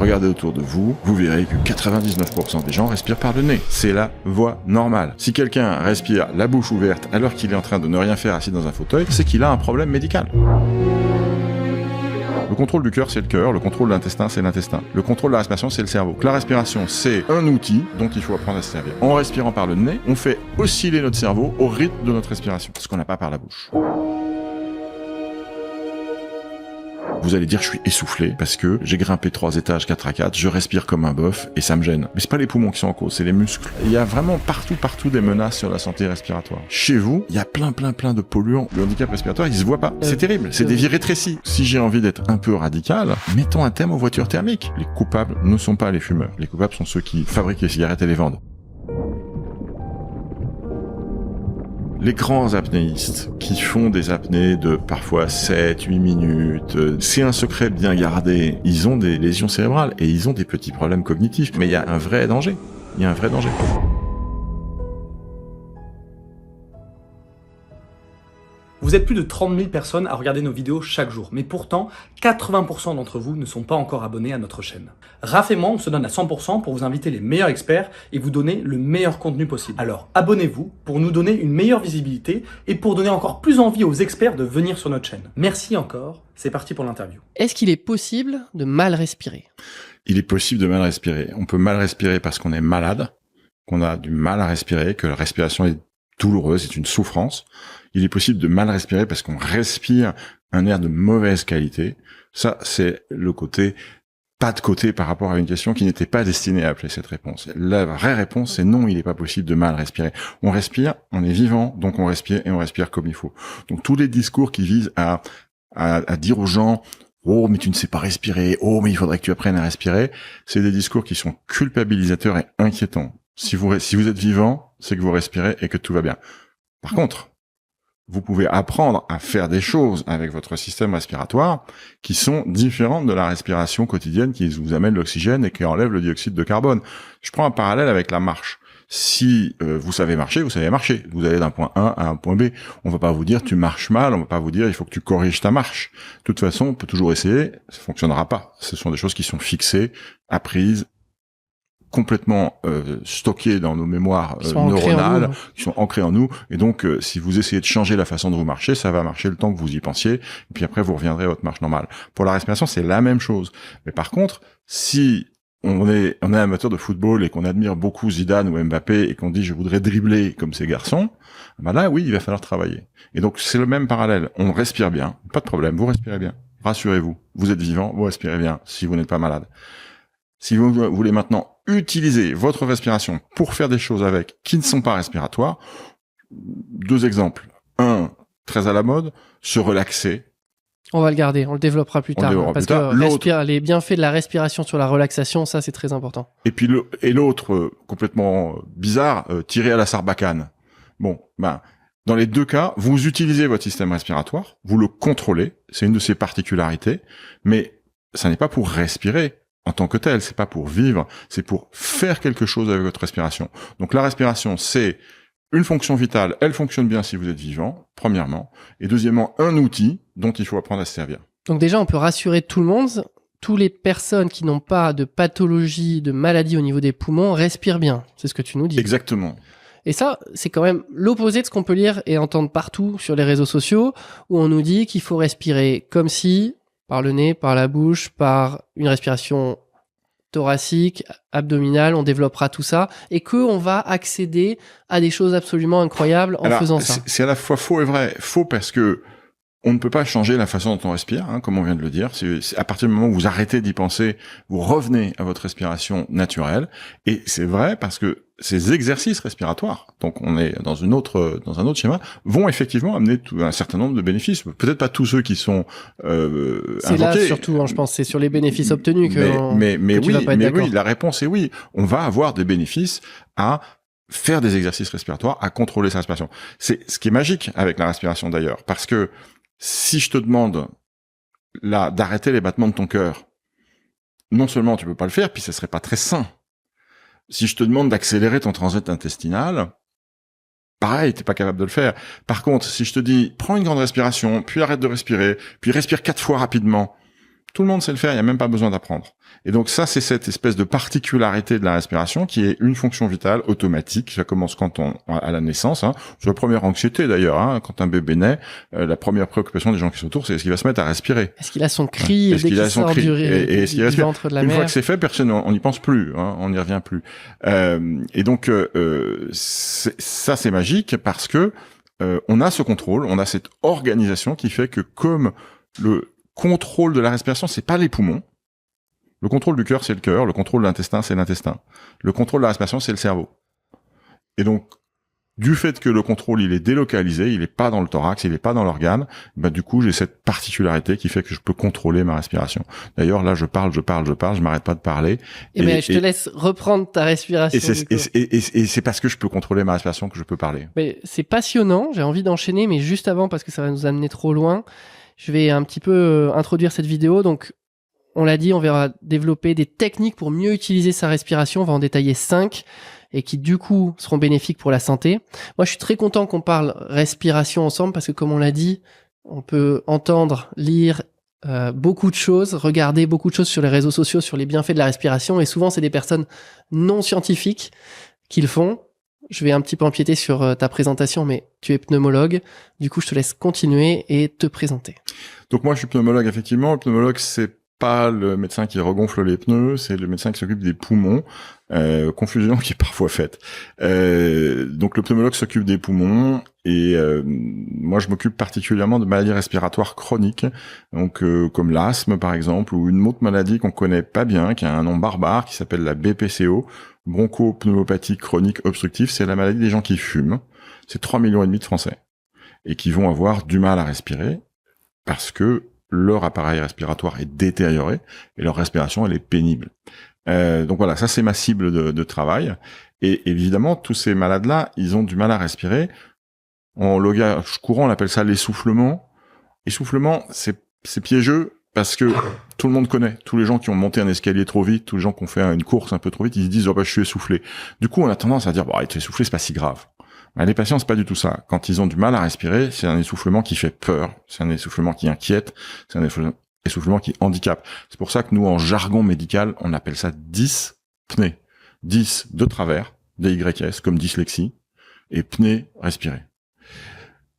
Regardez autour de vous, vous verrez que 99% des gens respirent par le nez. C'est la voie normale. Si quelqu'un respire la bouche ouverte alors qu'il est en train de ne rien faire assis dans un fauteuil, c'est qu'il a un problème médical. Le contrôle du cœur, c'est le cœur. Le contrôle de l'intestin, c'est l'intestin. Le contrôle de la respiration, c'est le cerveau. La respiration, c'est un outil dont il faut apprendre à se servir. En respirant par le nez, on fait osciller notre cerveau au rythme de notre respiration, ce qu'on n'a pas par la bouche. Vous allez dire je suis essoufflé parce que j'ai grimpé 3 étages 4 à 4, je respire comme un bœuf et ça me gêne. Mais c'est pas les poumons qui sont en cause, c'est les muscles. Il y a vraiment partout des menaces sur la santé respiratoire. Chez vous, il y a plein de polluants. Le handicap respiratoire, il se voit pas. C'est terrible, c'est des vies rétrécies. Si j'ai envie d'être un peu radical, mettons un thème aux voitures thermiques. Les coupables ne sont pas les fumeurs. Les coupables sont ceux qui fabriquent les cigarettes et les vendent. Les grands apnéistes qui font des apnées de parfois 7-8 minutes, c'est un secret bien gardé. Ils ont des lésions cérébrales et ils ont des petits problèmes cognitifs. Mais il y a un vrai danger. Il y a un vrai danger. Vous êtes plus de 30 000 personnes à regarder nos vidéos chaque jour, mais pourtant, 80% d'entre vous ne sont pas encore abonnés à notre chaîne. Raph et moi, on se donne à 100% pour vous inviter les meilleurs experts et vous donner le meilleur contenu possible. Alors, abonnez-vous pour nous donner une meilleure visibilité et pour donner encore plus envie aux experts de venir sur notre chaîne. Merci encore, c'est parti pour l'interview. Est-ce qu'il est possible de mal respirer? Il est possible de mal respirer. On peut mal respirer parce qu'on est malade, qu'on a du mal à respirer, que la respiration est douloureuse, c'est une souffrance. Il est possible de mal respirer parce qu'on respire un air de mauvaise qualité. Ça, c'est le côté, pas de côté par rapport à une question qui n'était pas destinée à appeler cette réponse. La vraie réponse, c'est non, il n'est pas possible de mal respirer. On respire, on est vivant, donc on respire et on respire comme il faut. Donc tous les discours qui visent à dire aux gens, oh, mais tu ne sais pas respirer, oh, mais il faudrait que tu apprennes à respirer, c'est des discours qui sont culpabilisateurs et inquiétants. Si vous êtes vivant, c'est que vous respirez et que tout va bien. Par contre, vous pouvez apprendre à faire des choses avec votre système respiratoire qui sont différentes de la respiration quotidienne qui vous amène l'oxygène et qui enlève le dioxyde de carbone. Je prends un parallèle avec la marche. Si vous savez marcher, vous savez marcher. Vous allez d'un point A à un point B. On va pas vous dire tu marches mal, on va pas vous dire il faut que tu corriges ta marche. De toute façon, on peut toujours essayer, ça fonctionnera pas. Ce sont des choses qui sont fixées, apprises, complètement stockés dans nos mémoires neuronales, qui sont ancrés en nous. Et donc, si vous essayez de changer la façon dont vous marchez, ça va marcher le temps que vous y pensiez. Et puis après, vous reviendrez à votre marche normale. Pour la respiration, c'est la même chose. Mais par contre, si on est amateur de football et qu'on admire beaucoup Zidane ou Mbappé et qu'on dit je voudrais dribbler comme ces garçons, ben là, oui, il va falloir travailler. Et donc, c'est le même parallèle. On respire bien, pas de problème, vous respirez bien. Rassurez-vous, vous êtes vivant, vous respirez bien si vous n'êtes pas malade. Si vous voulez maintenant utiliser votre respiration pour faire des choses avec qui ne sont pas respiratoires, 2 exemples. Un, très à la mode, se relaxer. On va le garder, on le développera plus tard. Parce que les bienfaits de la respiration sur la relaxation, ça c'est très important. Et puis l'autre, complètement bizarre, tirer à la sarbacane. Bon, dans les 2 cas, vous utilisez votre système respiratoire, vous le contrôlez, c'est une de ses particularités, mais ça n'est pas pour respirer en tant que tel, c'est pas pour vivre, c'est pour faire quelque chose avec votre respiration. Donc la respiration, c'est une fonction vitale, elle fonctionne bien si vous êtes vivant, premièrement, et deuxièmement, un outil dont il faut apprendre à se servir. Donc déjà, on peut rassurer tout le monde, toutes les personnes qui n'ont pas de pathologie, de maladie au niveau des poumons respirent bien, c'est ce que tu nous dis. Exactement. Et ça, c'est quand même l'opposé de ce qu'on peut lire et entendre partout sur les réseaux sociaux, où on nous dit qu'il faut respirer comme si, par le nez, par la bouche, par une respiration thoracique, abdominale, on développera tout ça, et qu'on va accéder à des choses absolument incroyables en faisant ça. C'est à la fois faux et vrai. Faux parce que on ne peut pas changer la façon dont on respire, comme on vient de le dire. C'est à partir du moment où vous arrêtez d'y penser, vous revenez à votre respiration naturelle. Et c'est vrai parce que ces exercices respiratoires, donc on est dans un autre schéma, vont effectivement amener un certain nombre de bénéfices. Peut-être pas tous ceux qui sont c'est invoqués. Là surtout, je pense, c'est sur les bénéfices obtenus mais oui, la réponse est oui. On va avoir des bénéfices à faire des exercices respiratoires, à contrôler sa respiration. C'est ce qui est magique avec la respiration d'ailleurs, parce que si je te demande là d'arrêter les battements de ton cœur, non seulement tu peux pas le faire, puis ça serait pas très sain. Si je te demande d'accélérer ton transit intestinal, pareil, t'es pas capable de le faire. Par contre, si je te dis prends une grande respiration, puis arrête de respirer, puis respire 4 fois rapidement, Tout le monde sait le faire, il n'y a même pas besoin d'apprendre. Et donc ça, c'est cette espèce de particularité de la respiration qui est une fonction vitale automatique. Ça commence quand à la naissance. C'est la première anxiété d'ailleurs. Quand un bébé naît, la première préoccupation des gens qui sont autour, c'est est-ce qu'il va se mettre à respirer. Est-ce qu'il a son cri dès qu'il sort du ventre de la mère. Une fois que c'est fait, personne, on n'y pense plus. On n'y revient plus. Et donc ça, c'est magique parce que on a ce contrôle, on a cette organisation qui fait que comme le contrôle de la respiration, c'est pas les poumons. Le contrôle du cœur, c'est le cœur. Le contrôle de l'intestin, c'est l'intestin. Le contrôle de la respiration, c'est le cerveau. Et donc, du fait que le contrôle, il est délocalisé, il est pas dans le thorax, il est pas dans l'organe, du coup, j'ai cette particularité qui fait que je peux contrôler ma respiration. D'ailleurs, là, je parle, je m'arrête pas de parler. Et je te laisse reprendre ta respiration. Et c'est parce que je peux contrôler ma respiration que je peux parler. Mais c'est passionnant. J'ai envie d'enchaîner, mais juste avant, parce que ça va nous amener trop loin, je vais un petit peu introduire cette vidéo. Donc, on l'a dit, on va développer des techniques pour mieux utiliser sa respiration. On va en détailler 5 et qui, du coup, seront bénéfiques pour la santé. Moi, je suis très content qu'on parle respiration ensemble parce que, comme on l'a dit, on peut entendre, lire beaucoup de choses, regarder beaucoup de choses sur les réseaux sociaux sur les bienfaits de la respiration. Et souvent, c'est des personnes non scientifiques qui le font. Je vais un petit peu empiéter sur ta présentation, mais tu es pneumologue. Du coup, je te laisse continuer et te présenter. Donc moi, je suis pneumologue, effectivement. Le pneumologue, c'est pas le médecin qui regonfle les pneus, c'est le médecin qui s'occupe des poumons. Confusion qui est parfois faite. Donc le pneumologue s'occupe des poumons et moi je m'occupe particulièrement de maladies respiratoires chroniques, donc comme l'asthme par exemple, ou une autre maladie qu'on connaît pas bien, qui a un nom barbare, qui s'appelle la BPCO, bronchopneumopathie chronique obstructive. C'est la maladie des gens qui fument. C'est 3,5 millions de Français et qui vont avoir du mal à respirer parce que leur appareil respiratoire est détérioré et leur respiration elle est pénible. Donc voilà, ça c'est ma cible de travail. Et évidemment, tous ces malades-là, ils ont du mal à respirer. En langage courant, on appelle ça l'essoufflement. Essoufflement, c'est piégeux parce que tout le monde connaît. Tous les gens qui ont monté un escalier trop vite, tous les gens qui ont fait une course un peu trop vite, ils se disent « je suis essoufflé ». Du coup, on a tendance à dire « être essoufflé, c'est pas si grave ». Mais les patients, c'est pas du tout ça. Quand ils ont du mal à respirer, c'est un essoufflement qui fait peur, c'est un essoufflement qui inquiète, c'est un essoufflement qui handicape. C'est pour ça que nous, en jargon médical, on appelle ça dyspnée. 10 de travers, DYS, comme dyslexie, et pnée, respirer.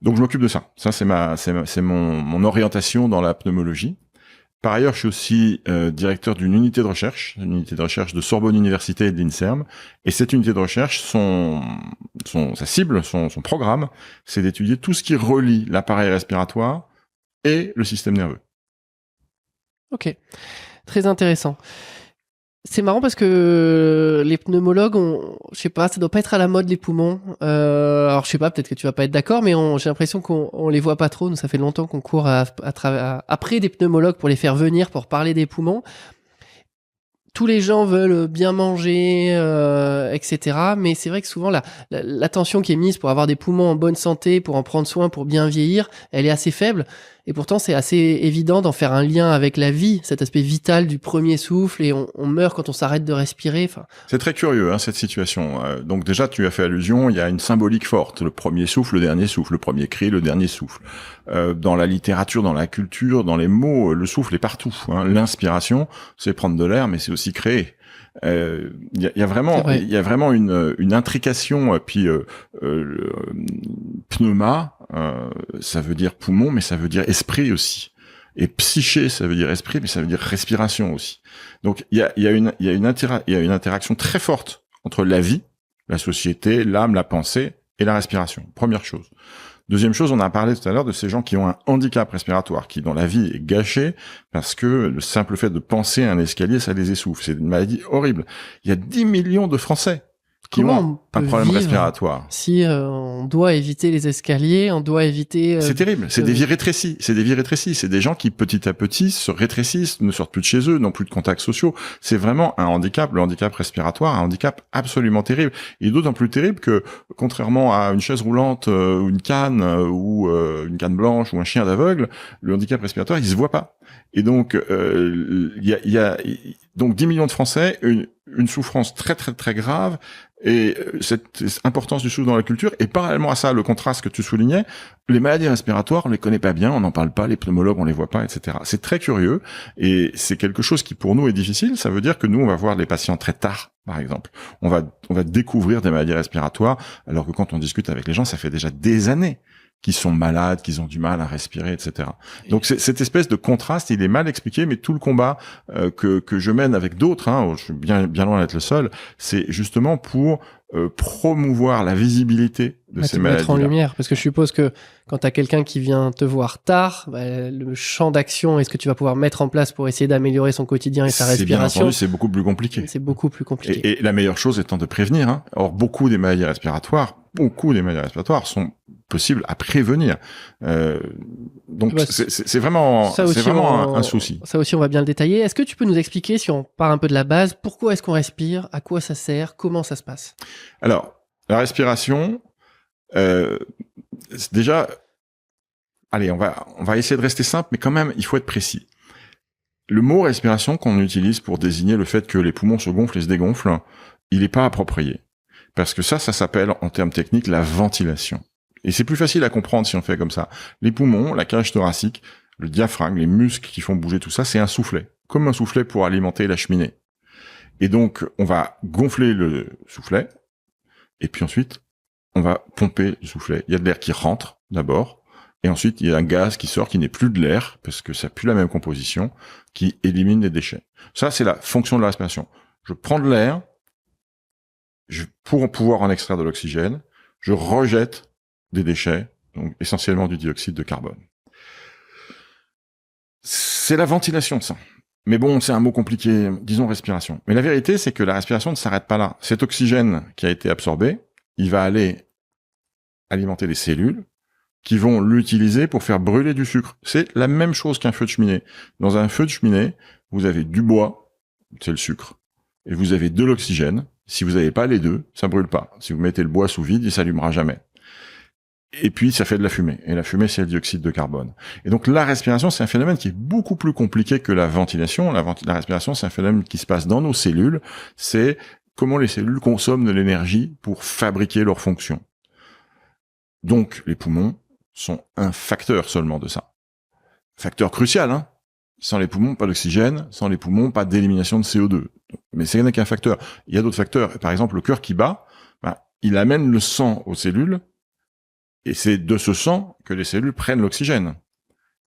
Donc je m'occupe de ça. Ça, c'est mon orientation dans la pneumologie. Par ailleurs, je suis aussi directeur d'une unité de recherche de Sorbonne Université et de l'INSERM. Et cette unité de recherche, sa cible, son programme, c'est d'étudier tout ce qui relie l'appareil respiratoire et le système nerveux. Ok, très intéressant. C'est marrant parce que les pneumologues, je sais pas, ça doit pas être à la mode les poumons. Alors je sais pas, peut-être que tu vas pas être d'accord, mais j'ai l'impression qu'on les voit pas trop. Nous, ça fait longtemps qu'on court après des pneumologues pour les faire venir pour parler des poumons. Tous les gens veulent bien manger, etc. Mais c'est vrai que souvent l'attention qui est mise pour avoir des poumons en bonne santé, pour en prendre soin, pour bien vieillir, elle est assez faible. Et pourtant, c'est assez évident d'en faire un lien avec la vie, cet aspect vital du premier souffle, et on meurt quand on s'arrête de respirer. C'est très curieux, cette situation. Donc déjà, tu as fait allusion, il y a une symbolique forte. Le premier souffle, le dernier souffle, le premier cri, le dernier souffle. Dans la littérature, dans la culture, dans les mots, le souffle est partout. L'inspiration, c'est prendre de l'air, mais c'est aussi créer. Il y a vraiment une intrication, puis pneuma, ça veut dire poumon, mais ça veut dire esprit aussi. Et psyché, ça veut dire esprit, mais ça veut dire respiration aussi. Donc il y a une interaction très forte entre la vie, la société, l'âme, la pensée et la respiration. Première chose. Deuxième chose, on a parlé tout à l'heure de ces gens qui ont un handicap respiratoire, qui dans la vie est gâché parce que le simple fait de penser à un escalier, ça les essouffle. C'est une maladie horrible. Il y a 10 millions de Français qui ont un problème respiratoire. Si on doit éviter les escaliers, on doit éviter... C'est terrible, c'est des vies rétrécies. C'est des gens qui petit à petit se rétrécissent, ne sortent plus de chez eux, n'ont plus de contacts sociaux. C'est vraiment un handicap, le handicap respiratoire, un handicap absolument terrible. Et d'autant plus terrible que, contrairement à une chaise roulante, ou une canne blanche, ou un chien d'aveugle, le handicap respiratoire, il se voit pas. Et donc, il y a donc 10 millions de Français, une souffrance très très très grave, Et cette importance du souffle dans la culture, et parallèlement à ça, le contraste que tu soulignais, les maladies respiratoires, on les connaît pas bien, on n'en parle pas, les pneumologues, on les voit pas, etc. C'est très curieux, et c'est quelque chose qui pour nous est difficile. Ça veut dire que nous, on va voir les patients très tard, par exemple. On va découvrir des maladies respiratoires, alors que quand on discute avec les gens, ça fait déjà des années qui sont malades, qui ont du mal à respirer, etc. Donc cette espèce de contraste, il est mal expliqué, mais tout le combat que je mène avec d'autres, je suis bien loin d'être le seul, c'est justement pour promouvoir la visibilité de ces maladies. Mettre en lumière, parce que je suppose que quand tu as quelqu'un qui vient te voir tard, le champ d'action et ce que tu vas pouvoir mettre en place pour essayer d'améliorer son quotidien et sa respiration, bien entendu, c'est beaucoup plus compliqué. C'est beaucoup plus compliqué. Et la meilleure chose étant de prévenir. Or, beaucoup des maladies respiratoires sont possibles à prévenir. Donc, c'est vraiment un souci. Ça aussi, on va bien le détailler. Est-ce que tu peux nous expliquer, si on part un peu de la base, pourquoi est-ce qu'on respire, à quoi ça sert, comment ça se passe? Alors, la respiration, c'est déjà, allez, on va essayer de rester simple, mais quand même, il faut être précis. Le mot respiration qu'on utilise pour désigner le fait que les poumons se gonflent et se dégonflent, il n'est pas approprié. Parce que ça s'appelle, en termes techniques, la ventilation. Et c'est plus facile à comprendre si on fait comme ça. Les poumons, la cage thoracique, le diaphragme, les muscles qui font bouger tout ça, c'est un soufflet. Comme un soufflet pour alimenter la cheminée. Et donc, on va gonfler le soufflet, et puis ensuite, on va pomper le soufflet. Il y a de l'air qui rentre, d'abord, et ensuite, il y a un gaz qui sort, qui n'est plus de l'air, parce que ça n'a plus la même composition, qui élimine les déchets. Ça, c'est la fonction de la respiration. Je prends de l'air, pour pouvoir en extraire de l'oxygène, je rejette des déchets, donc essentiellement du dioxyde de carbone. C'est la ventilation de ça. Mais bon, c'est un mot compliqué, disons respiration. Mais la vérité, c'est que la respiration ne s'arrête pas là. Cet oxygène qui a été absorbé, il va aller alimenter les cellules qui vont l'utiliser pour faire brûler du sucre. C'est la même chose qu'un feu de cheminée. Dans un feu de cheminée, vous avez du bois, c'est le sucre, et vous avez de l'oxygène. Si vous n'avez pas les deux, ça brûle pas. Si vous mettez le bois sous vide, il s'allumera jamais. Et puis, ça fait de la fumée. Et la fumée, c'est le dioxyde de carbone. Et donc, la respiration, c'est un phénomène qui est beaucoup plus compliqué que la ventilation. La respiration, c'est un phénomène qui se passe dans nos cellules. C'est comment les cellules consomment de l'énergie pour fabriquer leurs fonctions. Donc, les poumons sont un facteur seulement de ça. Facteur crucial, hein. Sans les poumons, pas d'oxygène. Sans les poumons, pas d'élimination de CO2. Mais c'est qu'un facteur. Il y a d'autres facteurs. Par exemple, le cœur qui bat, il amène le sang aux cellules, et c'est de ce sang que les cellules prennent l'oxygène.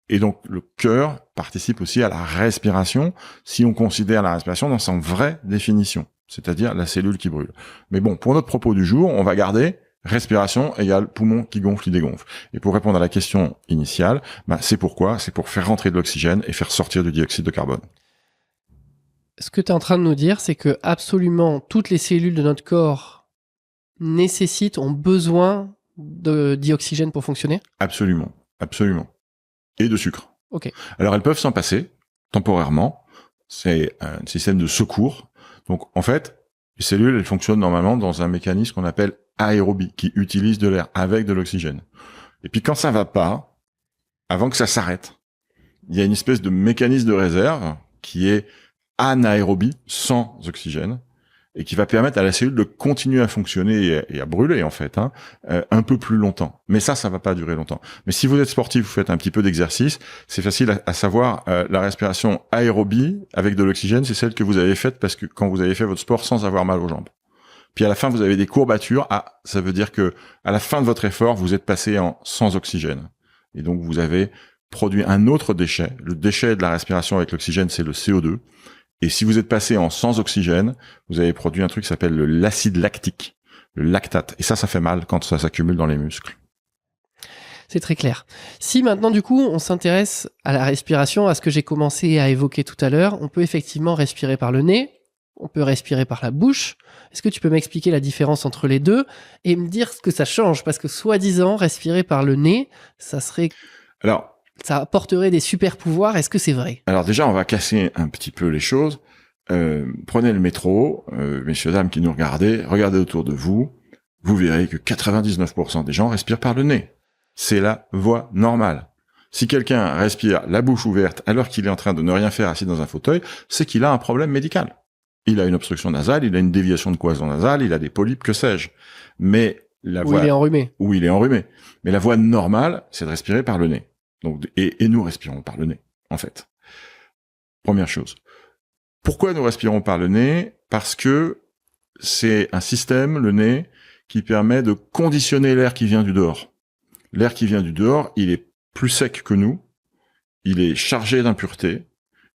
Et donc, le cœur participe aussi à la respiration, si on considère la respiration dans sa vraie définition, c'est-à-dire la cellule qui brûle. Mais bon, pour notre propos du jour, on va garder respiration égale poumon qui gonfle, qui dégonfle. Et pour répondre à la question initiale, c'est pourquoi? C'est pour faire rentrer de l'oxygène et faire sortir du dioxyde de carbone. Ce que tu es en train de nous dire, c'est que absolument toutes les cellules de notre corps ont besoin de dioxygène pour fonctionner? Absolument, absolument. Et de sucre. Ok. Alors elles peuvent s'en passer, temporairement. C'est un système de secours. Donc en fait, les cellules, elles fonctionnent normalement dans un mécanisme qu'on appelle aérobie, qui utilise de l'air avec de l'oxygène. Et puis quand ça va pas, avant que ça s'arrête, il y a une espèce de mécanisme de réserve qui est anaérobie, sans oxygène, et qui va permettre à la cellule de continuer à fonctionner et à brûler, en fait, un peu plus longtemps. Mais ça va pas durer longtemps. Mais si vous êtes sportif, vous faites un petit peu d'exercice, c'est facile à savoir, la respiration aérobie avec de l'oxygène, c'est celle que vous avez faite parce que quand vous avez fait votre sport sans avoir mal aux jambes. Puis à la fin, vous avez des courbatures. Ça veut dire que à la fin de votre effort, vous êtes passé en sans oxygène. Et donc, vous avez produit un autre déchet. Le déchet de la respiration avec l'oxygène, c'est le CO2. Et si vous êtes passé en sans oxygène, vous avez produit un truc qui s'appelle l'acide lactique, le lactate. Et ça fait mal quand ça s'accumule dans les muscles. C'est très clair. Si maintenant, du coup, on s'intéresse à la respiration, à ce que j'ai commencé à évoquer tout à l'heure, on peut effectivement respirer par le nez, on peut respirer par la bouche. Est-ce que tu peux m'expliquer la différence entre les deux et me dire ce que ça change? Parce que soi-disant, respirer par le nez, ça apporterait des super pouvoirs. Est-ce que c'est vrai? Alors déjà, on va casser un petit peu les choses. Prenez le métro, messieurs, dames qui nous regardez autour de vous, vous verrez que 99% des gens respirent par le nez. C'est la voie normale. Si quelqu'un respire la bouche ouverte alors qu'il est en train de ne rien faire assis dans un fauteuil, c'est qu'il a un problème médical. il a une obstruction nasale, il a une déviation de cloison nasale, il a des polypes, que sais-je. Mais la voie... il est enrhumé. Où il est enrhumé. Mais la voie normale, c'est de respirer par le nez. Donc, et nous respirons par le nez, en fait. Première chose. Pourquoi nous respirons par le nez? Parce que c'est un système, le nez, qui permet de conditionner l'air qui vient du dehors. L'air qui vient du dehors, il est plus sec que nous, il est chargé d'impuretés,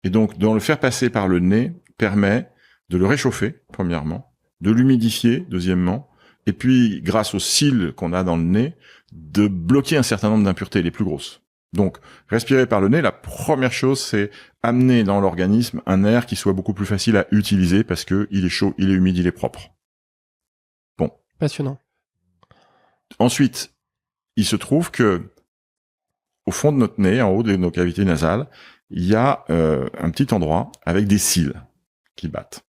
et donc de le faire passer par le nez permet de le réchauffer, premièrement, de l'humidifier, deuxièmement, et puis, grâce aux cils qu'on a dans le nez, de bloquer un certain nombre d'impuretés les plus grosses. Donc, respirer par le nez, la première chose, c'est amener dans l'organisme un air qui soit beaucoup plus facile à utiliser parce que il est chaud, il est humide, il est propre. Bon. Passionnant. Ensuite, il se trouve que au fond de notre nez, en haut de nos cavités nasales, il y a un petit endroit avec des cils qui battent.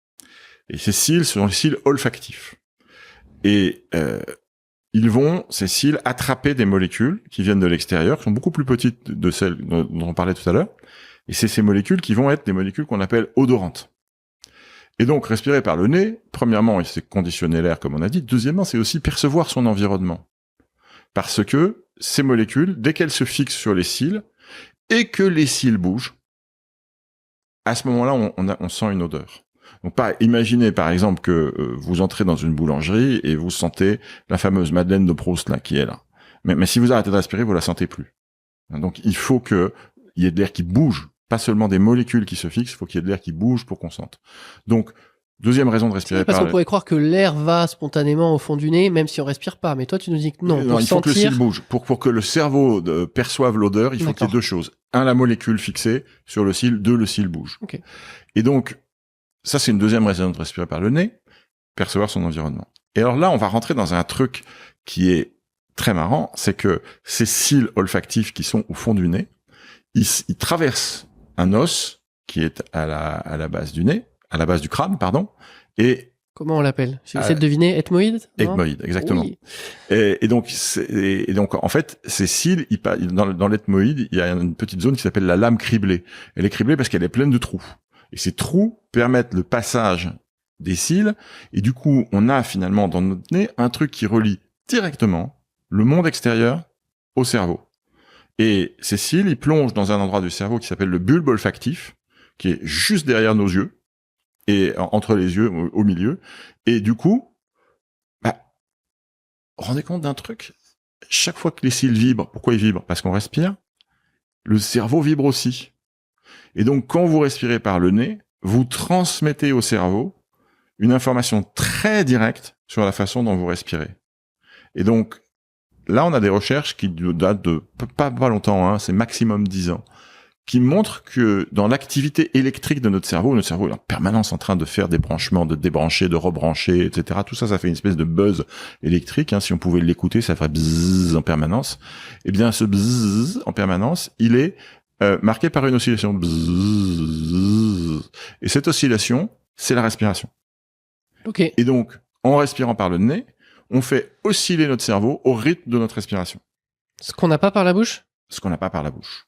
Et ces cils sont les cils olfactifs. Et ils vont, ces cils, attraper des molécules qui viennent de l'extérieur, qui sont beaucoup plus petites de celles dont on parlait tout à l'heure. Et c'est ces molécules qui vont être des molécules qu'on appelle odorantes. Et donc, respirer par le nez, premièrement, c'est conditionner l'air, comme on a dit. Deuxièmement, c'est aussi percevoir son environnement. Parce que ces molécules, dès qu'elles se fixent sur les cils, et que les cils bougent, à ce moment-là, on sent une odeur. Donc, imaginez par exemple que vous entrez dans une boulangerie et vous sentez la fameuse Madeleine de Proust là qui est là. Mais si vous arrêtez de respirer, vous la sentez plus. Donc, il faut qu'il y ait de l'air qui bouge, pas seulement des molécules qui se fixent, il faut qu'il y ait de l'air qui bouge pour qu'on sente. Donc, deuxième raison de respirer parce qu'on pourrait croire que l'air va spontanément au fond du nez, même si on respire pas. Mais toi, tu nous dis que non. Il faut que le cil bouge. Pour que le cerveau perçoive l'odeur, il faut qu'il y ait deux choses. Un, la molécule fixée sur le cil. Deux, le cil bouge. Okay. Et donc, ça, c'est une deuxième raison de respirer par le nez, percevoir son environnement. Et alors là, on va rentrer dans un truc qui est très marrant, c'est que ces cils olfactifs qui sont au fond du nez, ils traversent un os qui est à la base du nez, à la base du crâne, pardon, et... Comment on l'appelle? J'essaie de deviner, ethmoïde? Ethmoïde, exactement. Oui. Et donc, en fait, ces cils, dans l'ethmoïde, il y a une petite zone qui s'appelle la lame criblée. Elle est criblée parce qu'elle est pleine de trous. Et ces trous permettent le passage des cils, et du coup, on a finalement dans notre nez un truc qui relie directement le monde extérieur au cerveau. Et ces cils, ils plongent dans un endroit du cerveau qui s'appelle le bulbe olfactif, qui est juste derrière nos yeux, et entre les yeux, au milieu. Et du coup, rendez compte d'un truc, chaque fois que les cils vibrent, pourquoi ils vibrent? Parce qu'on respire, le cerveau vibre aussi. Et donc, quand vous respirez par le nez, vous transmettez au cerveau une information très directe sur la façon dont vous respirez. Et donc, là, on a des recherches qui datent de pas longtemps, hein, c'est maximum 10 ans, qui montrent que dans l'activité électrique de notre cerveau est en permanence en train de faire des branchements, de débrancher, de rebrancher, etc. Tout ça, ça fait une espèce de buzz électrique. Hein. Si on pouvait l'écouter, ça ferait bzzz en permanence. Eh bien, ce bzzz en permanence, il est marqué par une oscillation. Bzzz. Et cette oscillation, c'est la respiration. Okay. Et donc, en respirant par le nez, on fait osciller notre cerveau au rythme de notre respiration. Ce qu'on n'a pas par la bouche? Ce qu'on n'a pas par la bouche.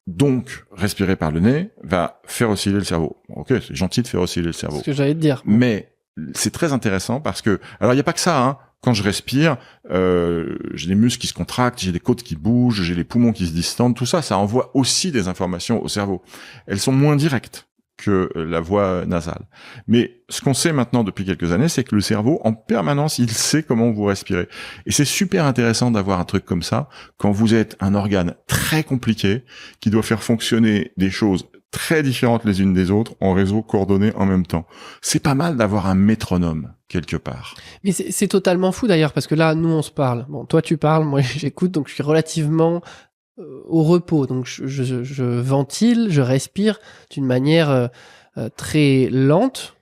Donc, respirer par le nez va faire osciller le cerveau. Ok, c'est gentil de faire osciller le cerveau. C'est ce que j'allais te dire. Mais c'est très intéressant parce que, alors il n'y a pas que ça, hein. Quand je respire, j'ai des muscles qui se contractent, j'ai des côtes qui bougent, j'ai les poumons qui se distendent, tout ça, ça envoie aussi des informations au cerveau. Elles sont moins directes que la voie nasale. Mais ce qu'on sait maintenant depuis quelques années, c'est que le cerveau, en permanence, il sait comment vous respirez. Et c'est super intéressant d'avoir un truc comme ça quand vous êtes un organe très compliqué qui doit faire fonctionner des choses très différentes les unes des autres en réseau coordonné en même temps. C'est pas mal d'avoir un métronome quelque part. Mais c'est totalement fou d'ailleurs, parce que là, nous, on se parle. Bon, toi, tu parles, moi, j'écoute, donc je suis relativement au repos. Donc, je ventile, je respire d'une manière très lente,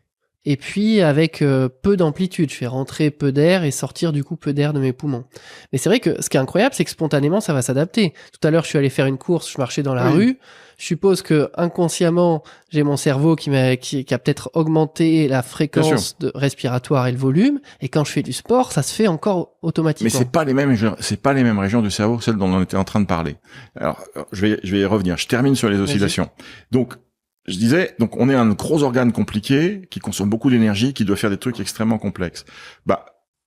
et puis avec peu d'amplitude. Je fais rentrer peu d'air et sortir du coup peu d'air de mes poumons. Mais c'est vrai que ce qui est incroyable, c'est que spontanément, ça va s'adapter. Tout à l'heure, je suis allé faire une course, je marchais dans la rue. Je suppose que inconsciemment, j'ai mon cerveau qui a peut-être augmenté la fréquence respiratoire et le volume. Et quand je fais du sport, ça se fait encore automatiquement. Mais c'est pas les mêmes régions du cerveau, celles dont on était en train de parler. Alors, je vais y revenir. Je termine sur les oscillations. Donc, je disais, donc on est un gros organe compliqué qui consomme beaucoup d'énergie, qui doit faire des trucs extrêmement complexes.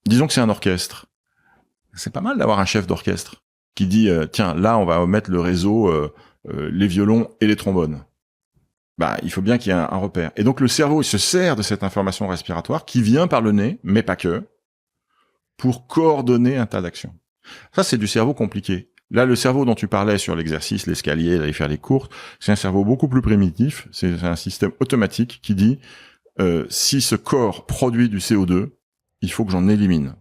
Disons que c'est un orchestre. C'est pas mal d'avoir un chef d'orchestre qui dit tiens, là on va mettre le réseau les violons et les trombones. Il faut bien qu'il y ait un repère. Et donc le cerveau, il se sert de cette information respiratoire qui vient par le nez, mais pas que, pour coordonner un tas d'actions. Ça, c'est du cerveau compliqué. Là, le cerveau dont tu parlais sur l'exercice, l'escalier, d'aller faire les courses, c'est un cerveau beaucoup plus primitif. C'est un système automatique qui dit si ce corps produit du CO2, il faut que j'en élimine.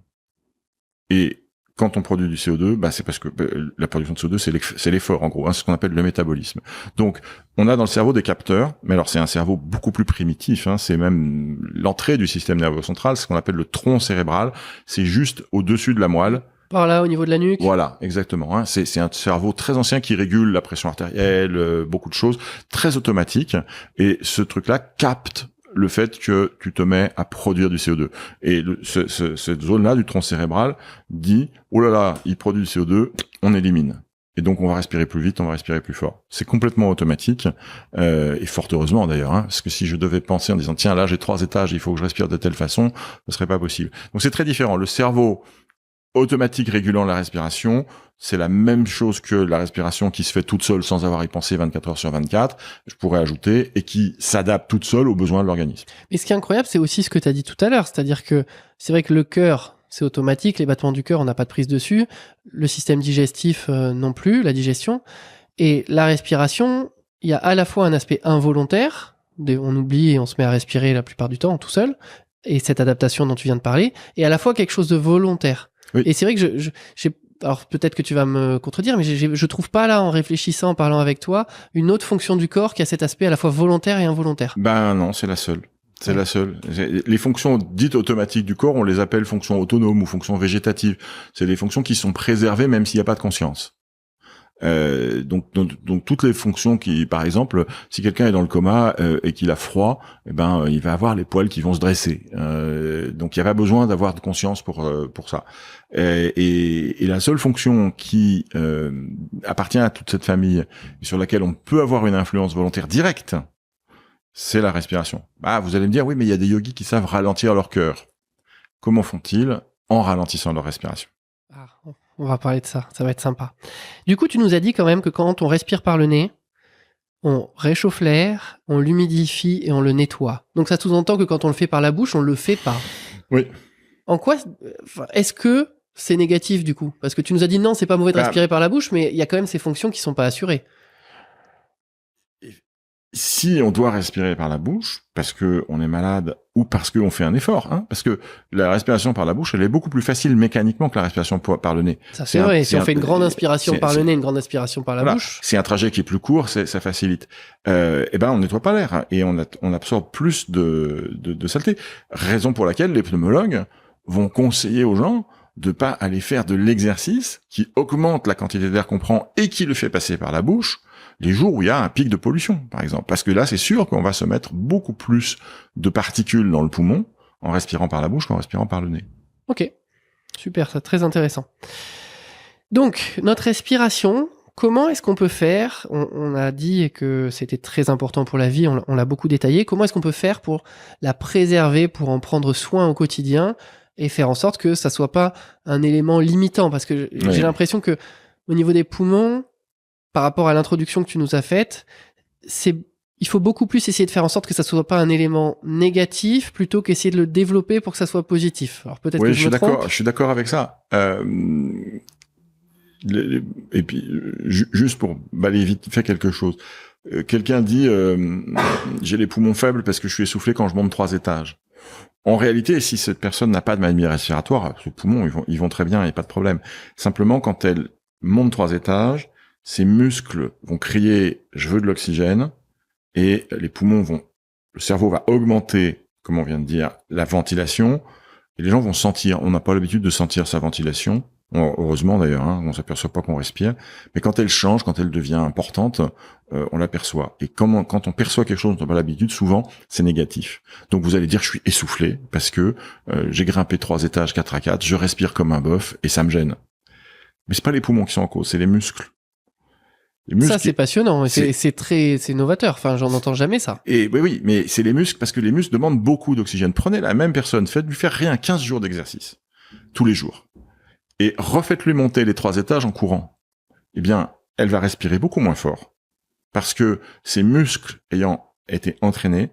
Et quand on produit du CO2, c'est parce que la production de CO2, c'est l'effort, en gros, c'est ce qu'on appelle le métabolisme. Donc, on a dans le cerveau des capteurs, mais alors c'est un cerveau beaucoup plus primitif, c'est même l'entrée du système nerveux central, ce qu'on appelle le tronc cérébral, c'est juste au-dessus de la moelle. Par là, au niveau de la nuque. Voilà, exactement. C'est un cerveau très ancien qui régule la pression artérielle, beaucoup de choses, très automatique, et ce truc-là capte le fait que tu te mets à produire du CO2. Et cette zone-là du tronc cérébral dit « Oh là là, il produit du CO2, on élimine ». Et donc, on va respirer plus vite, on va respirer plus fort. C'est complètement automatique, et fort heureusement d'ailleurs, parce que si je devais penser en disant « Tiens, là, j'ai 3 étages, il faut que je respire de telle façon », ce serait pas possible. Donc, c'est très différent. Le cerveau automatique régulant la respiration, c'est la même chose que la respiration qui se fait toute seule sans avoir à y penser 24 heures sur 24, je pourrais ajouter, et qui s'adapte toute seule aux besoins de l'organisme. Mais ce qui est incroyable, c'est aussi ce que tu as dit tout à l'heure, c'est-à-dire que c'est vrai que le cœur, c'est automatique, les battements du cœur, on n'a pas de prise dessus, le système digestif non plus, la digestion, et la respiration, il y a à la fois un aspect involontaire, on oublie et on se met à respirer la plupart du temps tout seul, et cette adaptation dont tu viens de parler, et à la fois quelque chose de volontaire. Oui. Et c'est vrai que alors peut-être que tu vas me contredire, mais je trouve pas là, en réfléchissant, en parlant avec toi, une autre fonction du corps qui a cet aspect à la fois volontaire et involontaire. Non, c'est la seule. C'est la seule. Les fonctions dites automatiques du corps, on les appelle fonctions autonomes ou fonctions végétatives. C'est des fonctions qui sont préservées même s'il n'y a pas de conscience. Donc toutes les fonctions qui, par exemple, si quelqu'un est dans le coma et qu'il a froid, il va avoir les poils qui vont se dresser. Donc il n'y a pas besoin d'avoir de conscience pour ça. Et la seule fonction qui appartient à toute cette famille et sur laquelle on peut avoir une influence volontaire directe, c'est la respiration. Vous allez me dire, oui, mais il y a des yogis qui savent ralentir leur cœur. Comment font-ils? En ralentissant leur respiration. On va parler de ça va être sympa. Du coup, tu nous as dit quand même que quand on respire par le nez, on réchauffe l'air, on l'humidifie et on le nettoie. Donc ça sous-entend que quand on le fait par la bouche, on le fait pas. Oui. En quoi est-ce que c'est négatif du coup? Parce que tu nous as dit non, c'est pas mauvais de respirer par la bouche, mais il y a quand même ces fonctions qui sont pas assurées. Si on doit respirer par la bouche, parce que on est malade ou parce qu'on fait un effort, parce que la respiration par la bouche, elle est beaucoup plus facile mécaniquement que la respiration par le nez. Ça c'est vrai, si on fait une grande inspiration par le nez, une grande aspiration par la bouche. C'est un trajet qui est plus court, ça facilite. On nettoie pas l'air et on absorbe plus de saleté. Raison pour laquelle les pneumologues vont conseiller aux gens de pas aller faire de l'exercice qui augmente la quantité d'air qu'on prend et qui le fait passer par la bouche les jours où il y a un pic de pollution, par exemple. Parce que là, c'est sûr qu'on va se mettre beaucoup plus de particules dans le poumon en respirant par la bouche qu'en respirant par le nez. Ok, super, c'est très intéressant. Donc, notre respiration, comment est-ce qu'on peut faire? On a dit que c'était très important pour la vie, on l'a beaucoup détaillé. Comment est-ce qu'on peut faire pour la préserver, pour en prendre soin au quotidien et faire en sorte que ça soit pas un élément limitant? Parce que j'ai l'impression que au niveau des poumons, par rapport à l'introduction que tu nous as faite, il faut beaucoup plus essayer de faire en sorte que ça soit pas un élément négatif plutôt qu'essayer de le développer pour que ça soit positif. Alors peut-être que je me trompe. Je suis d'accord avec ça. Et puis juste pour balayer vite fait quelque chose. Quelqu'un dit j'ai les poumons faibles parce que je suis essoufflé quand je monte 3 étages. En réalité, si cette personne n'a pas de maladie respiratoire, ses poumons ils vont très bien, il n'y a pas de problème. Simplement quand elle monte 3 étages, ses muscles vont crier « je veux de l'oxygène » et le cerveau va augmenter, comme on vient de dire, la ventilation et les gens vont sentir. On n'a pas l'habitude de sentir sa ventilation, heureusement d'ailleurs, on s'aperçoit pas qu'on respire, mais quand elle change, quand elle devient importante, on l'aperçoit. Et quand on perçoit quelque chose dont on n'a pas l'habitude, souvent c'est négatif. Donc vous allez dire « je suis essoufflé parce que j'ai grimpé 3 étages 4 à 4, je respire comme un bœuf et ça me gêne ». Mais c'est pas les poumons qui sont en cause, c'est les muscles. Les muscles Ça, c'est passionnant. Et c'est novateur. Enfin, j'en entends jamais ça. Et oui, mais c'est les muscles, parce que les muscles demandent beaucoup d'oxygène. Prenez la même personne, faites-lui faire rien 15 jours d'exercice, tous les jours. Et refaites-lui monter les 3 étages en courant. Eh bien, elle va respirer beaucoup moins fort. Parce que ces muscles ayant été entraînés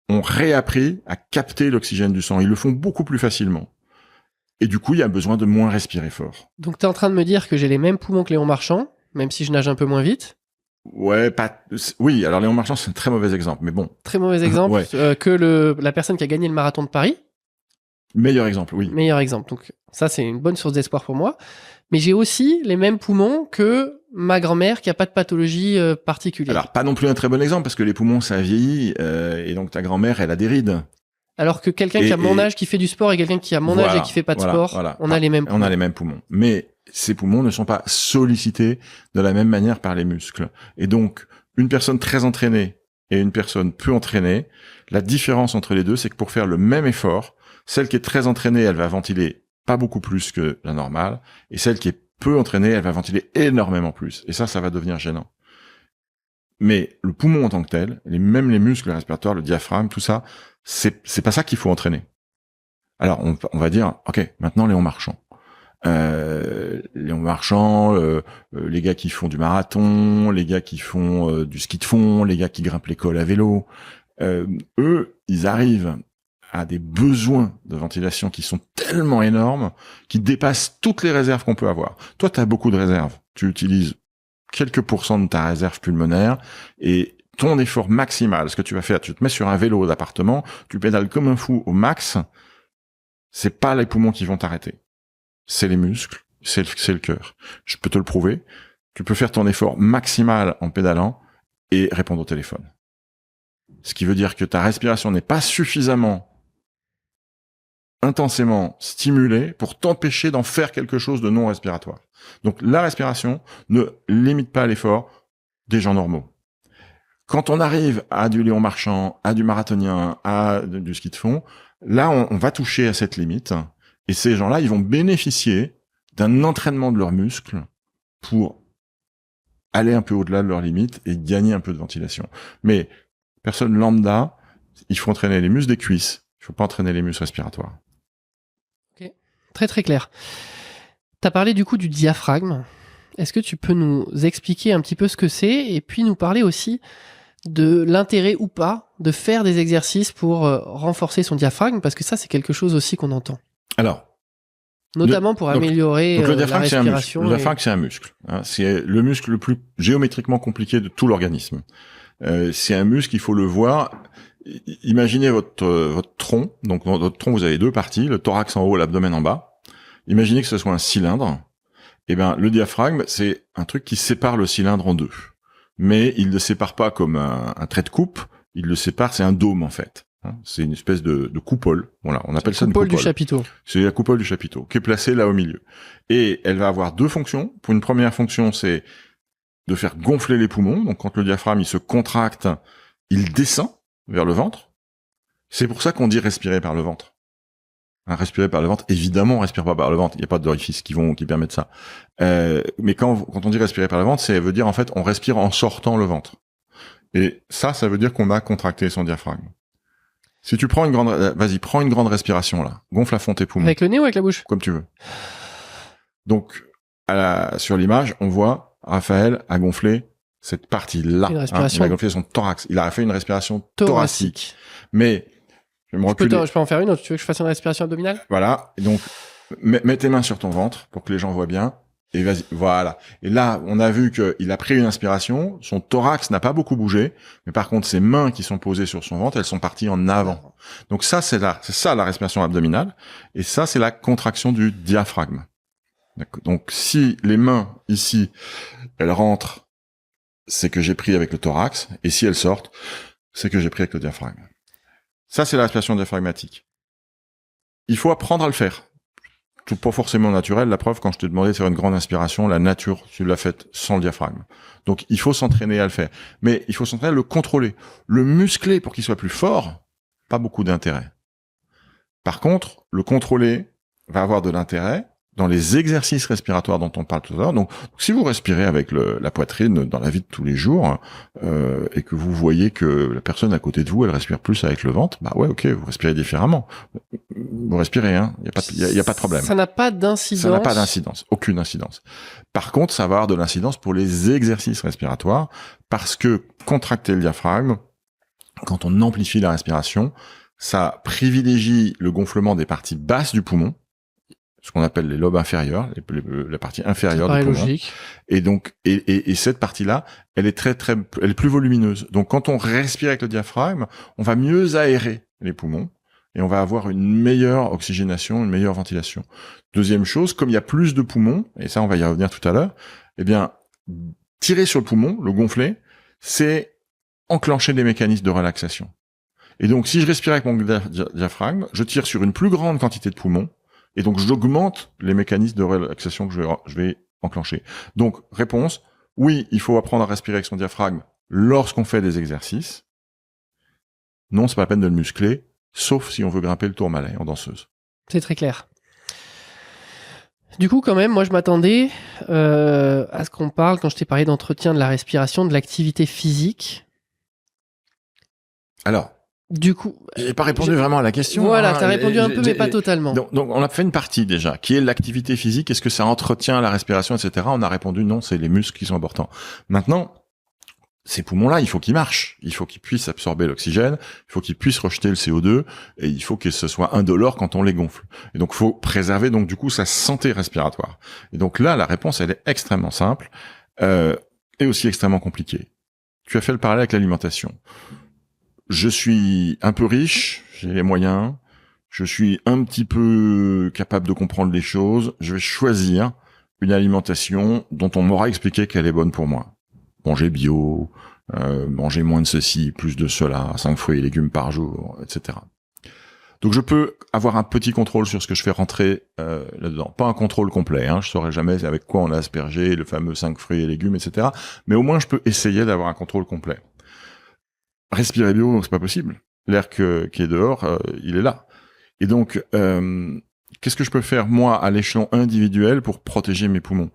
ont réappris à capter l'oxygène du sang. Ils le font beaucoup plus facilement. Et du coup, il y a besoin de moins respirer fort. Donc, t'es en train de me dire que j'ai les mêmes poumons que Léon Marchand, même si je nage un peu moins vite. Ouais, oui, alors Léon Marchand, c'est un très mauvais exemple, mais bon. Très mauvais exemple. Ouais. Que la personne qui a gagné le marathon de Paris. Meilleur exemple, oui. Meilleur exemple. Donc, ça, c'est une bonne source d'espoir pour moi. Mais j'ai aussi les mêmes poumons que ma grand-mère qui a pas de pathologie particulière. Alors, pas non plus un très bon exemple, parce que les poumons, ça vieillit, et donc ta grand-mère, elle a des rides. Alors que quelqu'un qui a mon âge, qui fait du sport, et quelqu'un qui a mon âge et qui fait pas de sport, on a les mêmes poumons. On a les mêmes poumons. Mais ces poumons ne sont pas sollicités de la même manière par les muscles. Et donc, une personne très entraînée et une personne peu entraînée, la différence entre les deux, c'est que pour faire le même effort, celle qui est très entraînée, elle va ventiler pas beaucoup plus que la normale, et celle qui est peu entraînée, elle va ventiler énormément plus. Et ça va devenir gênant. Mais le poumon en tant que tel, même les muscles respiratoires, le diaphragme, tout ça, c'est pas ça qu'il faut entraîner. Alors, on va dire, ok, maintenant Léon Marchand. Léon Marchand, les gars qui font du marathon, les gars qui font du ski de fond, les gars qui grimpent les cols à vélo, eux, ils arrivent à des besoins de ventilation qui sont tellement énormes, qui dépassent toutes les réserves qu'on peut avoir. Toi, tu as beaucoup de réserves. Tu utilises quelques pourcents de ta réserve pulmonaire, et ton effort maximal, ce que tu vas faire, tu te mets sur un vélo d'appartement, tu pédales comme un fou au max, c'est pas les poumons qui vont t'arrêter. C'est les muscles, c'est le cœur. Je peux te le prouver. Tu peux faire ton effort maximal en pédalant et répondre au téléphone. Ce qui veut dire que ta respiration n'est pas suffisamment intensément stimulée pour t'empêcher d'en faire quelque chose de non respiratoire. Donc la respiration ne limite pas l'effort des gens normaux. Quand on arrive à du Léon Marchand, à du marathonien, à du ski de fond, là on va toucher à cette limite, et ces gens-là, ils vont bénéficier d'un entraînement de leurs muscles pour aller un peu au-delà de leurs limites et gagner un peu de ventilation. Mais personne lambda, il faut entraîner les muscles des cuisses, il faut pas entraîner les muscles respiratoires. Ok, très très clair. T'as parlé du coup du diaphragme. Est-ce que tu peux nous expliquer un petit peu ce que c'est, et puis nous parler aussi de l'intérêt ou pas de faire des exercices pour renforcer son diaphragme, parce que ça, c'est quelque chose aussi qu'on entend. Alors, notamment pour améliorer le diaphragme, la respiration. Le diaphragme, c'est un muscle. Hein. C'est le muscle le plus géométriquement compliqué de tout l'organisme. C'est un muscle, il faut le voir. Imaginez votre tronc. Donc, dans votre tronc, vous avez 2 parties, le thorax en haut, l'abdomen en bas. Imaginez que ce soit un cylindre. Eh ben, le diaphragme, c'est un truc qui sépare le cylindre en 2. Mais il ne le sépare pas comme un trait de coupe. Il le sépare, c'est un dôme, en fait. C'est une espèce de coupole. Voilà, on appelle ça une coupole. Du chapiteau. C'est la coupole du chapiteau, qui est placée là au milieu. Et elle va avoir 2 fonctions. Pour une première fonction, c'est de faire gonfler les poumons. Donc, quand le diaphragme, il se contracte, il descend vers le ventre. C'est pour ça qu'on dit respirer par le ventre. Respirer par le ventre, évidemment, on respire pas par le ventre. Il n'y a pas d'orifice qui permettent ça. Mais quand on dit respirer par le ventre, ça veut dire, en fait, on respire en sortant le ventre. Et ça veut dire qu'on a contracté son diaphragme. Si tu prends prends une grande respiration, là. Gonfle à fond tes poumons. Avec le nez ou avec la bouche? Comme tu veux. Donc, sur l'image, on voit Raphaël a gonflé cette partie-là. Il a gonflé son thorax. Il a fait une respiration thoracique. Mais, je vais me reculer. Je peux en faire une autre. Tu veux que je fasse une respiration abdominale? Voilà. Et donc, mets tes mains sur ton ventre pour que les gens voient bien. Et vas-y, voilà. Et là, on a vu qu'il a pris une inspiration, son thorax n'a pas beaucoup bougé, mais par contre, ses mains qui sont posées sur son ventre, elles sont parties en avant. Donc ça, c'est ça la respiration abdominale, et ça, c'est la contraction du diaphragme. Donc si les mains, ici, elles rentrent, c'est que j'ai pris avec le thorax, et si elles sortent, c'est que j'ai pris avec le diaphragme. Ça, c'est la respiration diaphragmatique. Il faut apprendre à le faire. Tout pas forcément naturel. La preuve, quand je t'ai demandé de faire une grande inspiration, la nature, tu l'as faite sans le diaphragme. Donc, il faut s'entraîner à le faire. Mais il faut s'entraîner à le contrôler. Le muscler pour qu'il soit plus fort, pas beaucoup d'intérêt. Par contre, le contrôler va avoir de l'intérêt dans les exercices respiratoires dont on parle tout à l'heure. Donc si vous respirez avec la poitrine dans la vie de tous les jours et que vous voyez que la personne à côté de vous, elle respire plus avec le ventre, bah ouais, ok, vous respirez différemment. Vous respirez, hein. Il y a pas de problème. Ça n'a pas d'incidence. Ça n'a pas d'incidence, aucune incidence. Par contre, ça va avoir de l'incidence pour les exercices respiratoires parce que contracter le diaphragme, quand on amplifie la respiration, ça privilégie le gonflement des parties basses du poumon, ce qu'on appelle les lobes inférieurs, la partie inférieure du poumon. Logique. Et donc, et cette partie-là, elle est elle est plus volumineuse. Donc, quand on respire avec le diaphragme, on va mieux aérer les poumons et on va avoir une meilleure oxygénation, une meilleure ventilation. Deuxième chose, comme il y a plus de poumons, et ça, on va y revenir tout à l'heure, eh bien, tirer sur le poumon, le gonfler, c'est enclencher des mécanismes de relaxation. Et donc, si je respire avec mon diaphragme, je tire sur une plus grande quantité de poumons, et donc j'augmente les mécanismes de relaxation que je vais enclencher. Donc, réponse, oui, il faut apprendre à respirer avec son diaphragme lorsqu'on fait des exercices. Non, c'est pas la peine de le muscler, sauf si on veut grimper le Tourmalet en danseuse. C'est très clair. Du coup, quand même, moi, je m'attendais à ce qu'on parle, quand je t'ai parlé d'entretien de la respiration, de l'activité physique. Alors, du coup, j'ai pas répondu vraiment à la question. Voilà, t'as répondu un peu, mais pas totalement. Donc, on a fait une partie déjà, qui est l'activité physique. Est-ce que ça entretient la respiration, etc. On a répondu non, c'est les muscles qui sont importants. Maintenant, ces poumons-là, il faut qu'ils marchent. Il faut qu'ils puissent absorber l'oxygène. Il faut qu'ils puissent rejeter le CO2. Et il faut que ce soit indolore quand on les gonfle. Et donc, il faut préserver donc du coup sa santé respiratoire. Et donc là, la réponse, elle est extrêmement simple et aussi extrêmement compliquée. Tu as fait le parallèle avec l'alimentation. Je suis un peu riche, j'ai les moyens, je suis un petit peu capable de comprendre les choses, je vais choisir une alimentation dont on m'aura expliqué qu'elle est bonne pour moi. Manger bio, manger moins de ceci, plus de cela, 5 fruits et légumes par jour, etc. Donc je peux avoir un petit contrôle sur ce que je fais rentrer là-dedans. Pas un contrôle complet, je saurais jamais avec quoi on a aspergé le fameux 5 fruits et légumes, etc. Mais au moins je peux essayer d'avoir un contrôle complet. Respirer bio, c'est pas possible. L'air qui est dehors, il est là. Et donc, qu'est-ce que je peux faire, moi, à l'échelon individuel pour protéger mes poumons?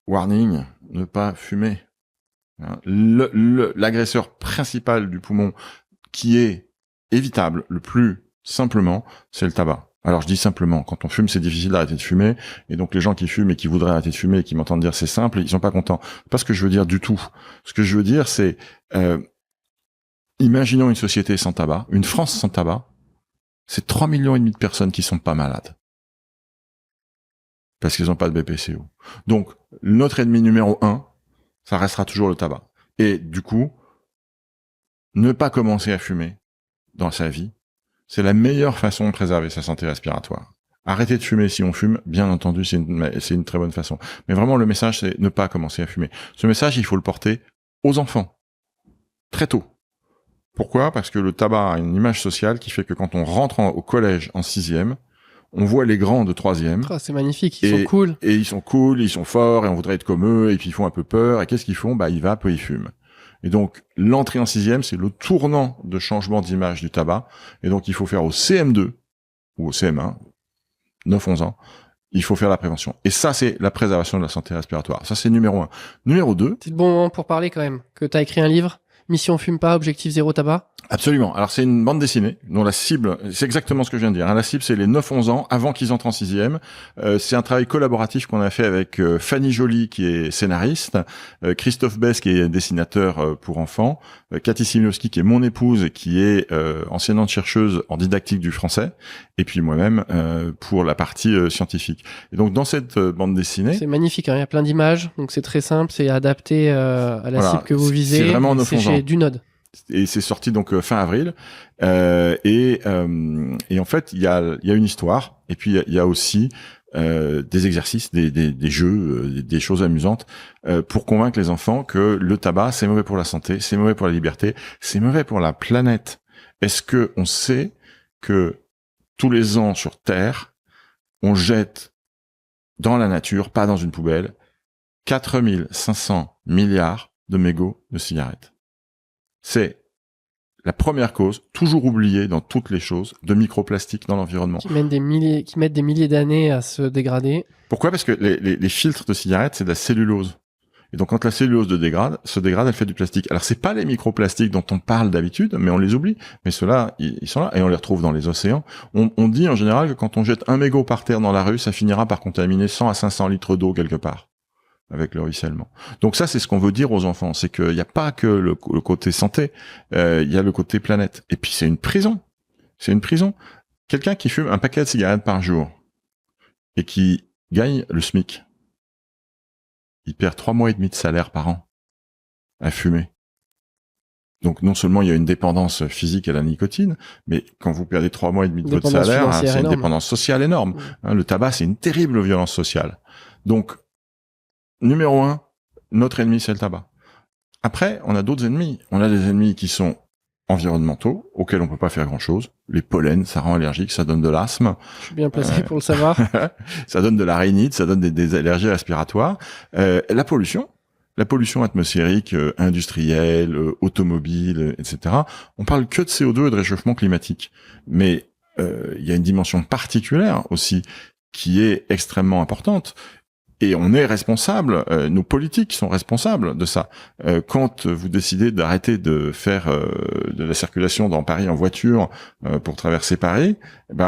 Warning, ne pas fumer. L'agresseur principal du poumon, qui est évitable le plus simplement, c'est le tabac. Alors je dis simplement, quand on fume, c'est difficile d'arrêter de fumer, et donc les gens qui fument et qui voudraient arrêter de fumer et qui m'entendent dire c'est simple, ils sont pas contents. C'est pas ce que je veux dire du tout. Ce que je veux dire, c'est imaginons une société sans tabac, une France sans tabac, c'est 3,5 millions de personnes qui sont pas malades. Parce qu'ils n'ont pas de BPCO. Donc, notre ennemi numéro 1, ça restera toujours le tabac. Et du coup, ne pas commencer à fumer dans sa vie, c'est la meilleure façon de préserver sa santé respiratoire. Arrêter de fumer si on fume, bien entendu, c'est une très bonne façon. Mais vraiment, le message, c'est ne pas commencer à fumer. Ce message, il faut le porter aux enfants. Très tôt. Pourquoi? Parce que le tabac a une image sociale qui fait que quand on rentre au collège en 6e, on voit les grands de 3e. Oh, c'est magnifique, ils sont cool. Et ils sont cool, ils sont forts, et on voudrait être comme eux, et puis ils font un peu peur, et qu'est-ce qu'ils font? Bah, ils vapent et ils fument. Et donc, l'entrée en 6e, c'est le tournant de changement d'image du tabac, et donc il faut faire au CM2, ou au CM1, 9-11 ans, il faut faire la prévention. Et ça, c'est la préservation de la santé respiratoire. Ça, c'est numéro 1. Numéro 2. C'est le bon moment pour parler quand même, que t'as écrit un livre, Mission fume pas, objectif zéro tabac. Absolument. Alors, c'est une bande dessinée dont la cible, c'est exactement ce que je viens de dire. La cible, c'est les 9-11 ans avant qu'ils entrent en 6e. C'est un travail collaboratif qu'on a fait avec Fanny Joly, qui est scénariste, Christophe Bess, qui est dessinateur pour enfants, Cathy Simiowski, qui est mon épouse, qui est enseignante-chercheuse en didactique du français, et puis moi-même pour la partie scientifique. Et donc, dans cette bande dessinée... C'est magnifique, il y a plein d'images, donc c'est très simple, c'est adapté à la cible que vous visez. C'est vraiment 9-11 ans. C'est chez Dunod. Et c'est sorti donc fin avril. Et en fait, il y a une histoire. Et puis il y a aussi des exercices, des jeux, des choses amusantes pour convaincre les enfants que le tabac c'est mauvais pour la santé, c'est mauvais pour la liberté, c'est mauvais pour la planète. Est-ce que on sait que tous les ans sur Terre, on jette dans la nature, pas dans une poubelle, 4500 milliards de mégots de cigarettes? C'est la première cause, toujours oubliée dans toutes les choses, de microplastiques dans l'environnement. Qui mettent des milliers d'années à se dégrader. Pourquoi? Parce que les filtres de cigarettes, c'est de la cellulose. Et donc, quand la cellulose se dégrade, elle fait du plastique. Alors, c'est pas les microplastiques dont on parle d'habitude, mais on les oublie. Mais ceux-là, ils sont là, et on les retrouve dans les océans. On dit, en général, que quand on jette un mégot par terre dans la rue, ça finira par contaminer 100 à 500 litres d'eau quelque part, avec le ruissellement. Donc ça, c'est ce qu'on veut dire aux enfants. C'est qu'il n'y a pas que le côté santé, il y a le côté planète. Et puis, c'est une prison. C'est une prison. Quelqu'un qui fume un paquet de cigarettes par jour, et qui gagne le SMIC, il perd 3 mois et demi de salaire par an à fumer. Donc non seulement il y a une dépendance physique à la nicotine, mais quand vous perdez 3 mois et demi de votre salaire, c'est une dépendance sociale énorme. Le tabac, c'est une terrible violence sociale. Donc, numéro 1, notre ennemi, c'est le tabac. Après, on a d'autres ennemis. On a des ennemis qui sont environnementaux, auxquels on peut pas faire grand-chose. Les pollens, ça rend allergique, ça donne de l'asthme. Je suis bien placé pour le savoir. Ça donne de la rhinite, ça donne des allergies respiratoires. La pollution atmosphérique, industrielle, automobile, etc. On parle que de CO2 et de réchauffement climatique. Mais il y a une dimension particulière aussi qui est extrêmement importante. Et on est responsable, nos politiques sont responsables de ça. Quand vous décidez d'arrêter de faire de la circulation dans Paris en voiture pour traverser Paris,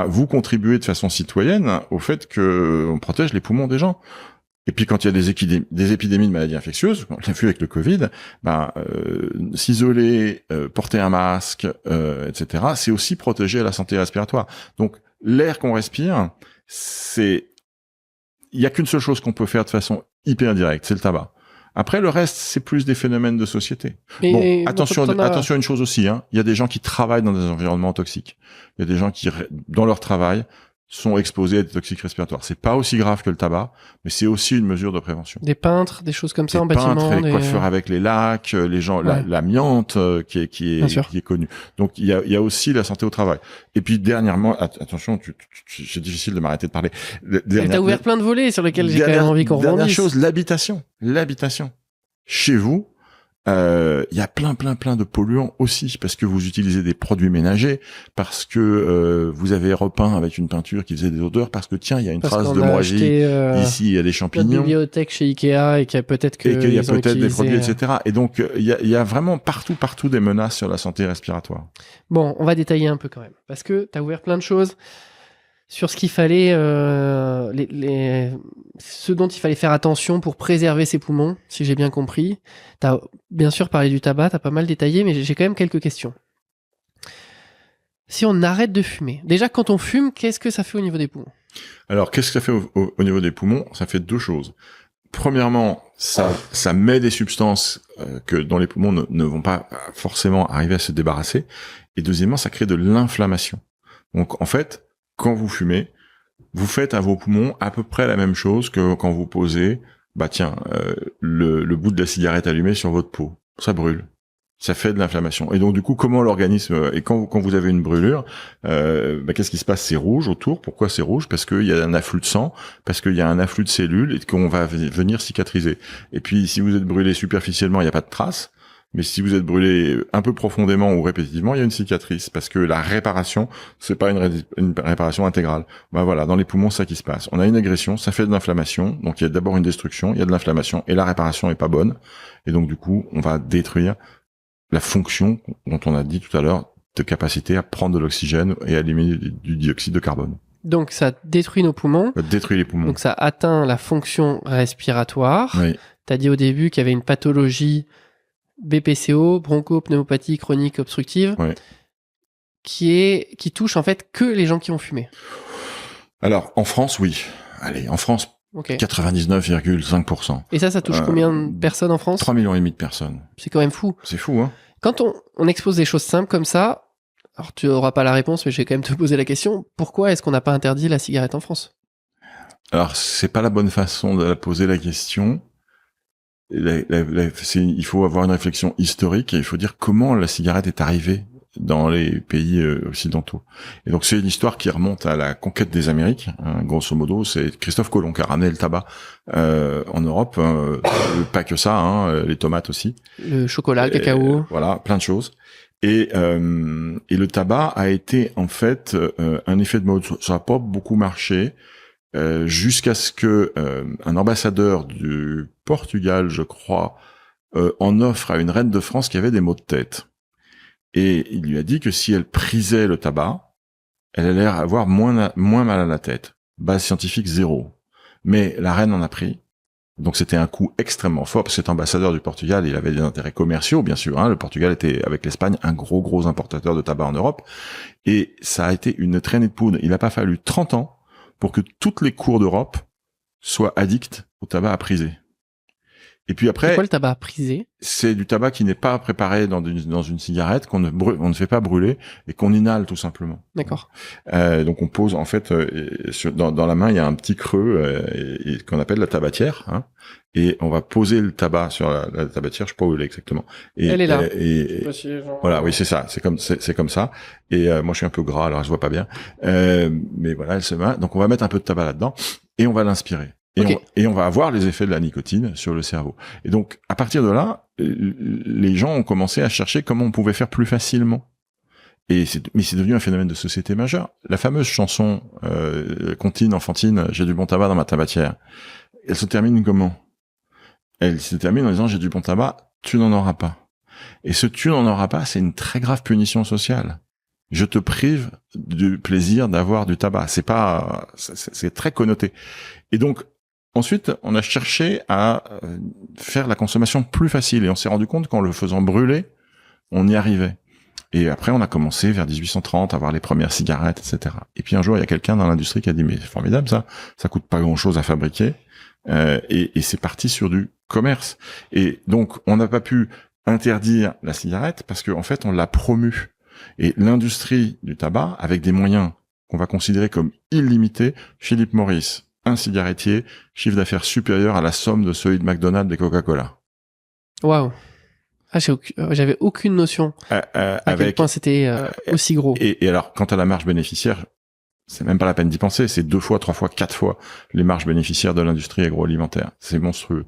vous contribuez de façon citoyenne au fait que on protège les poumons des gens. Et puis quand il y a des épidémies de maladies infectieuses, on l'a vu avec le Covid, s'isoler, porter un masque, etc., c'est aussi protéger la santé respiratoire. Donc l'air qu'on respire, il y a qu'une seule chose qu'on peut faire de façon hyper directe, c'est le tabac. Après, le reste, c'est plus des phénomènes de société. Attention à une chose aussi, hein. Il y a des gens qui travaillent dans des environnements toxiques. Il y a des gens qui, dans leur travail, sont exposés à des toxiques respiratoires. C'est pas aussi grave que le tabac, mais c'est aussi une mesure de prévention. Des peintres, des choses comme ça en bâtiment. Les coiffeurs avec les lacs, les gens, l'amiante qui est connue. Donc il y a aussi la santé au travail. Et puis dernièrement, attention, c'est difficile de m'arrêter de parler. T'as ouvert plein de volets sur lesquels j'ai quand même envie qu'on rebondisse. Dernière chose, l'habitation. Chez vous, il y a plein de polluants aussi, parce que vous utilisez des produits ménagers, parce que vous avez repeint avec une peinture qui faisait des odeurs, parce que tiens, il y a une trace de moisi, ici il y a des champignons. Notre bibliothèque chez Ikea, et qu'il y a peut-être des produits, etc. Et donc il y a vraiment partout des menaces sur la santé respiratoire. Bon, on va détailler un peu quand même, parce que tu as ouvert plein de choses sur ce qu'il fallait, ce dont il fallait faire attention pour préserver ses poumons, si j'ai bien compris. Tu as bien sûr parlé du tabac, tu as pas mal détaillé, mais j'ai quand même quelques questions. Si on arrête de fumer, déjà quand on fume, qu'est-ce que ça fait au niveau des poumons? Alors, qu'est-ce que ça fait au niveau des poumons? Ça fait deux choses. Premièrement, ça met des substances dont les poumons ne vont pas forcément arriver à se débarrasser. Et deuxièmement, ça crée de l'inflammation. Donc, en fait, quand vous fumez, vous faites à vos poumons à peu près la même chose que quand vous posez, le bout de la cigarette allumée sur votre peau. Ça brûle. Ça fait de l'inflammation. Et donc, du coup, comment l'organisme, et quand vous avez une brûlure, qu'est-ce qui se passe? C'est rouge autour. Pourquoi c'est rouge? Parce qu'il y a un afflux de sang, parce qu'il y a un afflux de cellules et qu'on va venir cicatriser. Et puis, si vous êtes brûlé superficiellement, il n'y a pas de trace. Mais si vous êtes brûlé un peu profondément ou répétitivement, il y a une cicatrice, parce que la réparation, c'est pas une réparation intégrale. Voilà, dans les poumons, c'est ça qui se passe. On a une agression, ça fait de l'inflammation, donc il y a d'abord une destruction, il y a de l'inflammation, et la réparation est pas bonne, et donc du coup, on va détruire la fonction dont on a dit tout à l'heure, de capacité à prendre de l'oxygène et à éliminer du dioxyde de carbone. Donc ça détruit nos poumons. Ça détruit les poumons. Donc ça atteint la fonction respiratoire. Oui. T'as dit au début qu'il y avait une pathologie BPCO, bronchopneumopathie chronique obstructive, ouais, qui touche en fait que les gens qui ont fumé. Alors, en France, oui. Allez, en France, okay. 99,5%. Et ça touche combien de personnes en France? 3,5 millions de personnes. C'est quand même fou. C'est fou, hein. Quand on expose des choses simples comme ça, alors tu n'auras pas la réponse, mais je vais quand même te poser la question, pourquoi est-ce qu'on n'a pas interdit la cigarette en France? Alors, c'est pas la bonne façon de poser la question. Il faut avoir une réflexion historique et il faut dire comment la cigarette est arrivée dans les pays occidentaux. Et donc c'est une histoire qui remonte à la conquête des Amériques, hein, grosso modo. C'est Christophe Colomb qui a ramené le tabac en Europe, pas que ça, hein, les tomates aussi. Le chocolat, le cacao. Voilà, plein de choses. Et le tabac a été en fait un effet de mode. Ça n'a pas beaucoup marché jusqu'à ce que un ambassadeur du Portugal, je crois, en offre à une reine de France qui avait des maux de tête. Et il lui a dit que si elle prisait le tabac, elle allait avoir moins mal à la tête. Base scientifique 0. Mais la reine en a pris. Donc c'était un coup extrêmement fort, parce que cet ambassadeur du Portugal, il avait des intérêts commerciaux, bien sûr. Hein. Le Portugal était, avec l'Espagne, un gros importateur de tabac en Europe. Et ça a été une traînée de poudre. Il n'a pas fallu 30 ans pour que toutes les cours d'Europe soient addictes au tabac à priser. Et puis après, c'est quoi le tabac prisé? C'est du tabac qui n'est pas préparé dans une cigarette, qu'on ne fait pas brûler et qu'on inhale tout simplement. D'accord. Donc on pose en fait dans la main, il y a un petit creux qu'on appelle la tabatière, hein, et on va poser le tabac sur la tabatière. Je sais pas où elle est exactement. Et, elle est là. Voilà, oui, c'est ça. C'est comme ça. Et moi je suis un peu gras, alors je vois pas bien. Mais voilà, elle se met. Donc on va mettre un peu de tabac là-dedans et on va l'inspirer. Et on va avoir les effets de la nicotine sur le cerveau. Et donc, à partir de là, les gens ont commencé à chercher comment on pouvait faire plus facilement. Mais c'est devenu un phénomène de société majeur. La fameuse chanson comptine, enfantine, j'ai du bon tabac dans ma tabatière. Elle se termine comment? Elle se termine en disant j'ai du bon tabac, tu n'en auras pas. Et ce tu n'en auras pas, c'est une très grave punition sociale. Je te prive du plaisir d'avoir du tabac. C'est très connoté. Et donc, ensuite, on a cherché à faire la consommation plus facile et on s'est rendu compte qu'en le faisant brûler, on y arrivait. Et après, on a commencé vers 1830 à avoir les premières cigarettes, etc. Et puis un jour, il y a quelqu'un dans l'industrie qui a dit mais c'est formidable ça coûte pas grand-chose à fabriquer et c'est parti sur du commerce. Et donc, on n'a pas pu interdire la cigarette parce qu'en fait, on l'a promue. Et l'industrie du tabac, avec des moyens qu'on va considérer comme illimités, Philip Morris, un cigarettier, chiffre d'affaires supérieur à la somme de celui de McDonald's et Coca-Cola. Waouh. Ah, j'avais aucune notion à quel point c'était aussi gros. Et alors, quant à la marge bénéficiaire, c'est même pas la peine d'y penser. C'est 2 fois, 3 fois, 4 fois les marges bénéficiaires de l'industrie agroalimentaire. C'est monstrueux.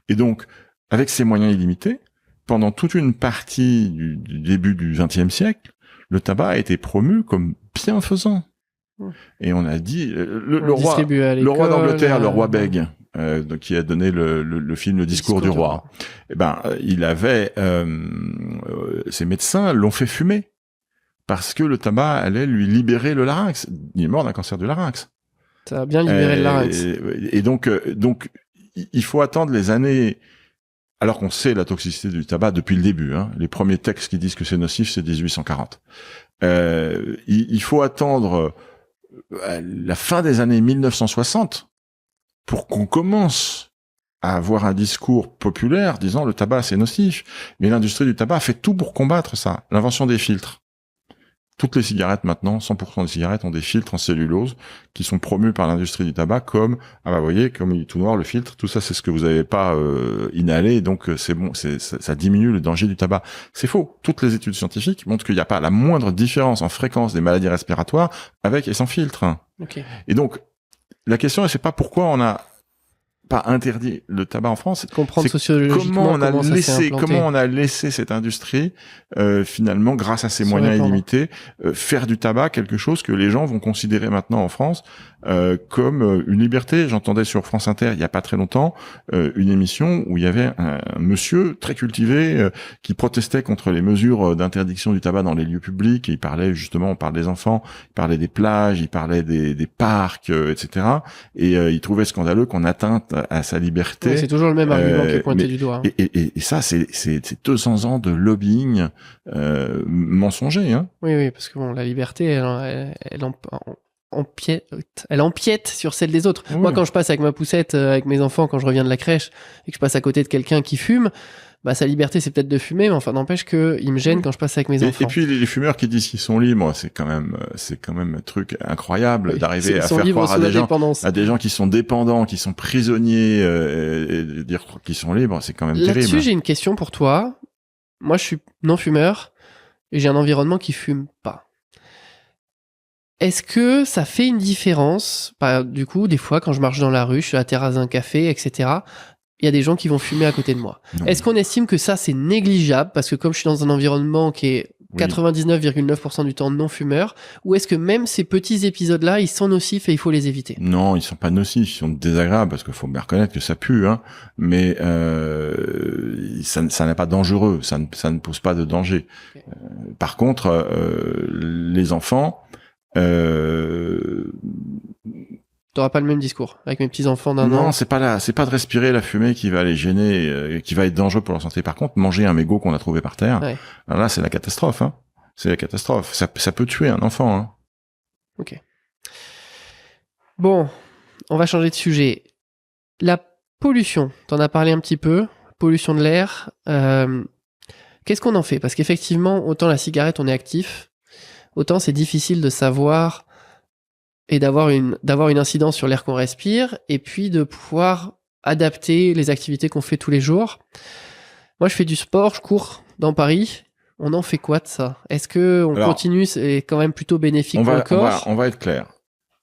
Et donc, avec ces moyens illimités, pendant toute une partie du début du XXe siècle, le tabac a été promu comme bienfaisant. Et on a dit le roi d'Angleterre, le roi Beg, qui a donné le film Le Discours du roi. Il avait ses médecins l'ont fait fumer parce que le tabac allait lui libérer le larynx. Il est mort d'un cancer du larynx. Ça a bien libéré le larynx. Et donc il faut attendre les années. Alors qu'on sait la toxicité du tabac depuis le début. Hein. Les premiers textes qui disent que c'est nocif, c'est 1840. Il faut attendre la fin des années 1960 pour qu'on commence à avoir un discours populaire disant le tabac c'est nocif. Mais l'industrie du tabac fait tout pour combattre ça. L'invention des filtres. Toutes les cigarettes maintenant, 100% des cigarettes ont des filtres en cellulose qui sont promus par l'industrie du tabac comme, vous voyez, comme il est tout noir le filtre, tout ça c'est ce que vous n'avez pas inhalé, donc c'est bon, ça diminue le danger du tabac. C'est faux. Toutes les études scientifiques montrent qu'il n'y a pas la moindre différence en fréquence des maladies respiratoires avec et sans filtre. Okay. Et donc, la question c'est pas pourquoi on a pas interdit le tabac en France, comprendre sociologiquement comment on a laissé cette industrie finalement grâce à ses moyens illimités faire du tabac quelque chose que les gens vont considérer maintenant en France comme une liberté. J'entendais sur France Inter il y a pas très longtemps une émission où il y avait un monsieur très cultivé qui protestait contre les mesures d'interdiction du tabac dans les lieux publics et il parlait justement, on parle des enfants, il parlait des plages, il parlait des parcs, etc. Et il trouvait scandaleux qu'on atteinte à sa liberté. Oui, c'est toujours le même argument qui est pointé du doigt. Hein. Et ça, c'est 200 ans de lobbying mensonger. Hein. Oui, parce que bon, la liberté, elle empiète sur celle des autres. Oui. Moi, quand je passe avec ma poussette, avec mes enfants, quand je reviens de la crèche, et que je passe à côté de quelqu'un qui fume, sa liberté, c'est peut-être de fumer, mais enfin, n'empêche qu'il me gêne quand je passe avec mes enfants. Et puis, les fumeurs qui disent qu'ils sont libres, c'est quand même un truc incroyable d'arriver à faire croire à des gens qui sont dépendants, qui sont prisonniers, et dire qu'ils sont libres, c'est quand même terrible. Là-dessus, j'ai une question pour toi. Moi, je suis non-fumeur, et j'ai un environnement qui fume pas. Est-ce que ça fait une différence? Du coup, des fois, quand je marche dans la rue, je suis à la terrasse d'un café, etc., il y a des gens qui vont fumer à côté de moi. Non. Est-ce qu'on estime que ça, c'est négligeable? Parce que comme je suis dans un environnement qui est Oui. 99,9% du temps non-fumeur, ou est-ce que même ces petits épisodes-là, ils sont nocifs et il faut les éviter? Non, ils sont pas nocifs, ils sont désagréables parce qu'il faut bien reconnaître que ça pue, hein. Mais ça n'est pas dangereux, ça ne pose pas de danger. Okay. Par contre, les enfants, T'auras pas le même discours avec mes petits enfants d'un an. non, c'est pas de respirer la fumée qui va les gêner, qui va être dangereux pour leur santé. Par contre, manger un mégot qu'on a trouvé par terre, Ouais. alors là, c'est la catastrophe, hein. C'est la catastrophe. Ça peut tuer un enfant, hein. Ok. Bon, on va changer de sujet. La pollution, t'en as parlé un petit peu, pollution de l'air. Qu'est-ce qu'on en fait? Parce qu'effectivement, autant la cigarette, on est actif, autant c'est difficile de savoir et d'avoir une incidence sur l'air qu'on respire, et puis de pouvoir adapter les activités qu'on fait tous les jours. Moi, je fais du sport, je cours dans Paris. On en fait quoi de ça? Est-ce que on continue? C'est quand même plutôt bénéfique pour le corps. On va être clair.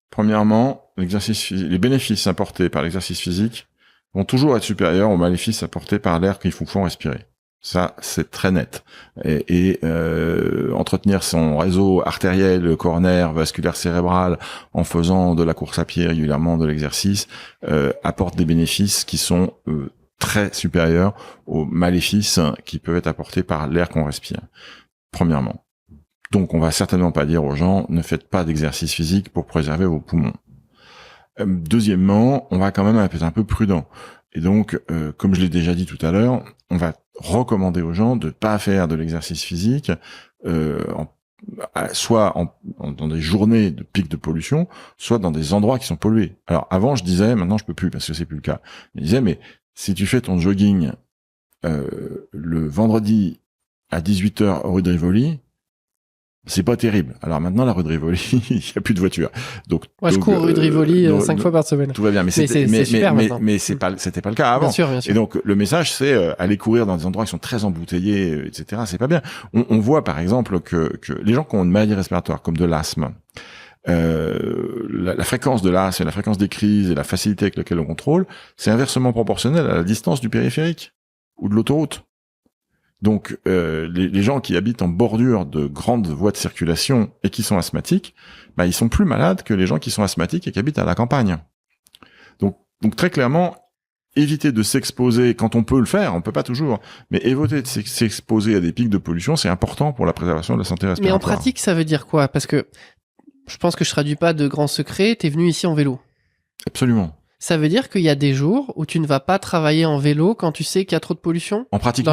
Premièrement, les bénéfices apportés par l'exercice physique vont toujours être supérieurs aux maléfices apportés par l'air qu'ils font respirer. Ça, c'est très net. Et entretenir son réseau artériel, coronaire, vasculaire cérébral en faisant de la course à pied régulièrement, de l'exercice, apporte des bénéfices qui sont très supérieurs aux maléfices qui peuvent être apportés par l'air qu'on respire. Premièrement. Donc, on va certainement pas dire aux gens, ne faites pas d'exercice physique pour préserver vos poumons. Deuxièmement, on va quand même être un peu prudent. Et donc, comme je l'ai déjà dit tout à l'heure, on va recommander aux gens de pas faire de l'exercice physique, soit dans des journées de pic de pollution, soit dans des endroits qui sont pollués. Alors, avant, je disais, maintenant je peux plus parce que c'est plus le cas. Je disais, mais si tu fais ton jogging le vendredi à 18h rue de Rivoli, c'est pas terrible. Alors maintenant, la rue de Rivoli, il y a plus de voitures. Donc, moi, je cours rue de Rivoli 5 fois par semaine. Tout va bien, mais c'était pas le cas avant. Bien sûr. Et donc, le message, c'est aller courir dans des endroits qui sont très embouteillés, etc. C'est pas bien. On voit, par exemple, que les gens qui ont une maladie respiratoire, comme de l'asthme, la fréquence de l'asthme et la fréquence des crises et la facilité avec laquelle on contrôle, c'est inversement proportionnel à la distance du périphérique ou de l'autoroute. Donc, les gens qui habitent en bordure de grandes voies de circulation et qui sont asthmatiques, bah, ils sont plus malades que les gens qui sont asthmatiques et qui habitent à la campagne. Donc très clairement, éviter de s'exposer quand on peut le faire, on peut pas toujours, mais éviter de s'exposer à des pics de pollution, c'est important pour la préservation de la santé respiratoire. Mais en pratique, ça veut dire quoi? Parce que je pense que je traduis pas de grands secrets, t'es venu ici en vélo. Absolument. Ça veut dire qu'il y a des jours où tu ne vas pas travailler en vélo quand tu sais qu'il y a trop de pollution? En pratique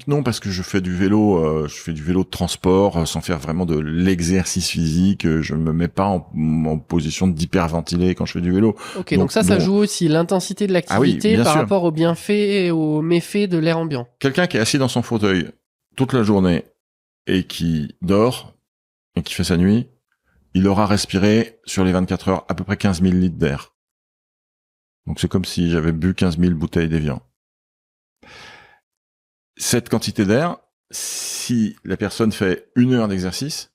non, parce que je fais du vélo de transport sans faire vraiment de l'exercice physique. Je me mets pas en position d'hyperventiler quand je fais du vélo. Ok, donc ça joue aussi l'intensité de l'activité par rapport aux bienfaits et aux méfaits de l'air ambiant. Quelqu'un qui est assis dans son fauteuil toute la journée et qui dort et qui fait sa nuit, il aura respiré sur les 24 heures à peu près 15 000 litres d'air. Donc c'est comme si j'avais bu 15 000 bouteilles d'Évian. Cette quantité d'air, si la personne fait 1 heure d'exercice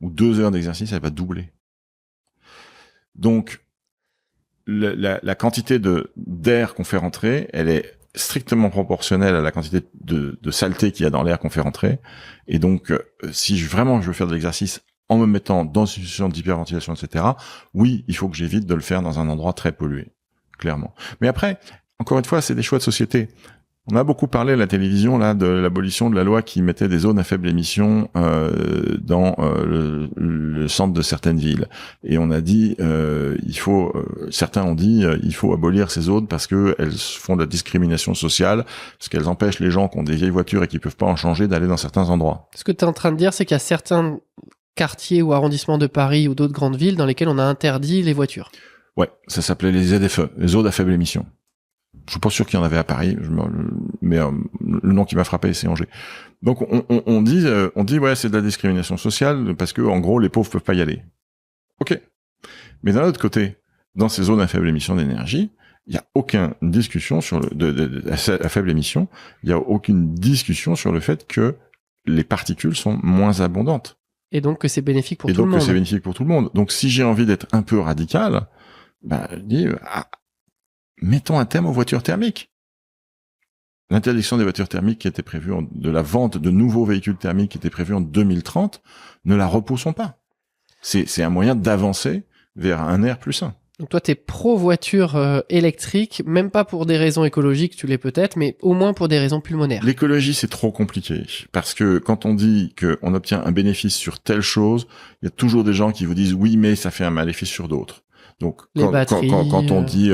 ou 2 heures d'exercice, elle va doubler. Donc la quantité d'air qu'on fait rentrer, elle est strictement proportionnelle à la quantité de saleté qu'il y a dans l'air qu'on fait rentrer. Et donc si je veux faire de l'exercice en me mettant dans une situation d'hyperventilation, etc., oui, il faut que j'évite de le faire dans un endroit très pollué. Clairement. Mais après, encore une fois, c'est des choix de société. On a beaucoup parlé à la télévision là de l'abolition de la loi qui mettait des zones à faible émission dans le centre de certaines villes. Et on a dit, certains ont dit, il faut abolir ces zones parce que elles font de la discrimination sociale, parce qu'elles empêchent les gens qui ont des vieilles voitures et qui peuvent pas en changer d'aller dans certains endroits. Ce que tu es en train de dire, c'est qu'il y a certains quartiers ou arrondissements de Paris ou d'autres grandes villes dans lesquels on a interdit les voitures. Ouais, ça s'appelait les ZFE, les zones à faible émission. Je suis pas sûr qu'il y en avait à Paris, mais le nom qui m'a frappé, c'est Angers. Donc on dit ouais, c'est de la discrimination sociale parce que en gros les pauvres peuvent pas y aller. Ok. Mais d'un autre côté, dans ces zones à faible émission d'énergie, il y a aucune discussion à faible émission, il y a aucune discussion sur le fait que les particules sont moins abondantes. Et donc que c'est bénéfique pour tout le monde. Et donc que c'est bénéfique pour tout le monde. Donc si j'ai envie d'être un peu radical, je dis, mettons un terme aux voitures thermiques. l'interdiction des voitures thermiques qui était prévue, de la vente de nouveaux véhicules thermiques qui était prévue en 2030, ne la repoussons pas. C'est un moyen d'avancer vers un air plus sain. Donc toi, t'es pro-voiture électrique, même pas pour des raisons écologiques, tu l'es peut-être, mais au moins pour des raisons pulmonaires. L'écologie, c'est trop compliqué. Parce que quand on dit qu'on obtient un bénéfice sur telle chose, il y a toujours des gens qui vous disent oui, mais ça fait un maléfice sur d'autres. Donc, quand on dit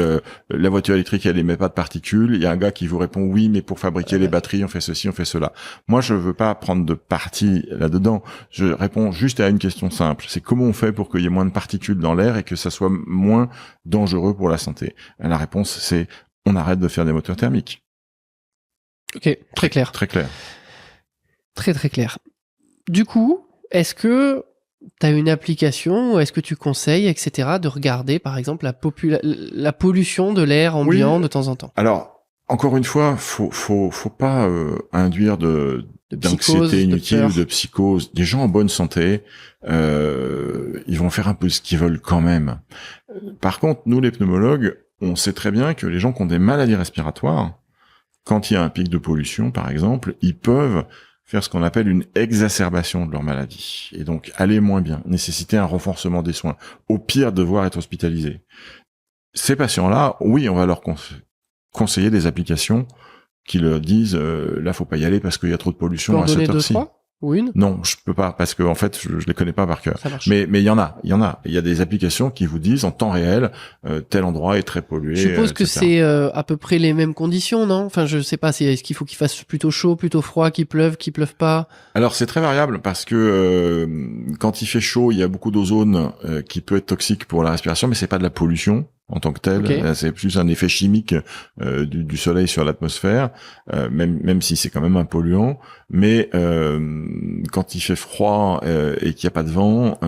la voiture électrique, elle émet pas de particules, il y a un gars qui vous répond oui, mais pour fabriquer les batteries, on fait ceci, on fait cela. Moi, je veux pas prendre de parti là-dedans. Je réponds juste à une question simple. C'est comment on fait pour qu'il y ait moins de particules dans l'air et que ça soit moins dangereux pour la santé? La réponse, c'est on arrête de faire des moteurs thermiques. Ok, très clair. Très clair. Très très clair. Du coup, est-ce que t'as une application ou est-ce que tu conseilles, etc., de regarder, par exemple, la pollution de l'air ambiant de temps en temps? Alors, encore une fois, faut pas induire d'anxiété inutile ou de psychose. Des gens en bonne santé, ils vont faire un peu ce qu'ils veulent quand même. Par contre, nous, les pneumologues, on sait très bien que les gens qui ont des maladies respiratoires, quand il y a un pic de pollution, par exemple, ils peuvent faire ce qu'on appelle une exacerbation de leur maladie. Et donc, aller moins bien, nécessiter un renforcement des soins. Au pire, devoir être hospitalisé. Ces patients-là, oui, on va leur conseiller des applications qui leur disent, là, faut pas y aller parce qu'il y a trop de pollution à cette heure-ci. Ou une? Non, je peux pas, parce que en fait, je les connais pas par cœur. Mais il y en a. Il y a des applications qui vous disent en temps réel, tel endroit est très pollué. Je suppose que c'est à peu près les mêmes conditions, non? Enfin, je sais pas, est-ce qu'il faut qu'il fasse plutôt chaud, plutôt froid, qu'il pleuve pas? Alors, c'est très variable parce que quand il fait chaud, il y a beaucoup d'ozone qui peut être toxique pour la respiration, mais c'est pas de la pollution en tant que tel. Okay. C'est plus un effet chimique du soleil sur l'atmosphère, même si c'est quand même un polluant. Mais quand il fait froid et qu'il n'y a pas de vent,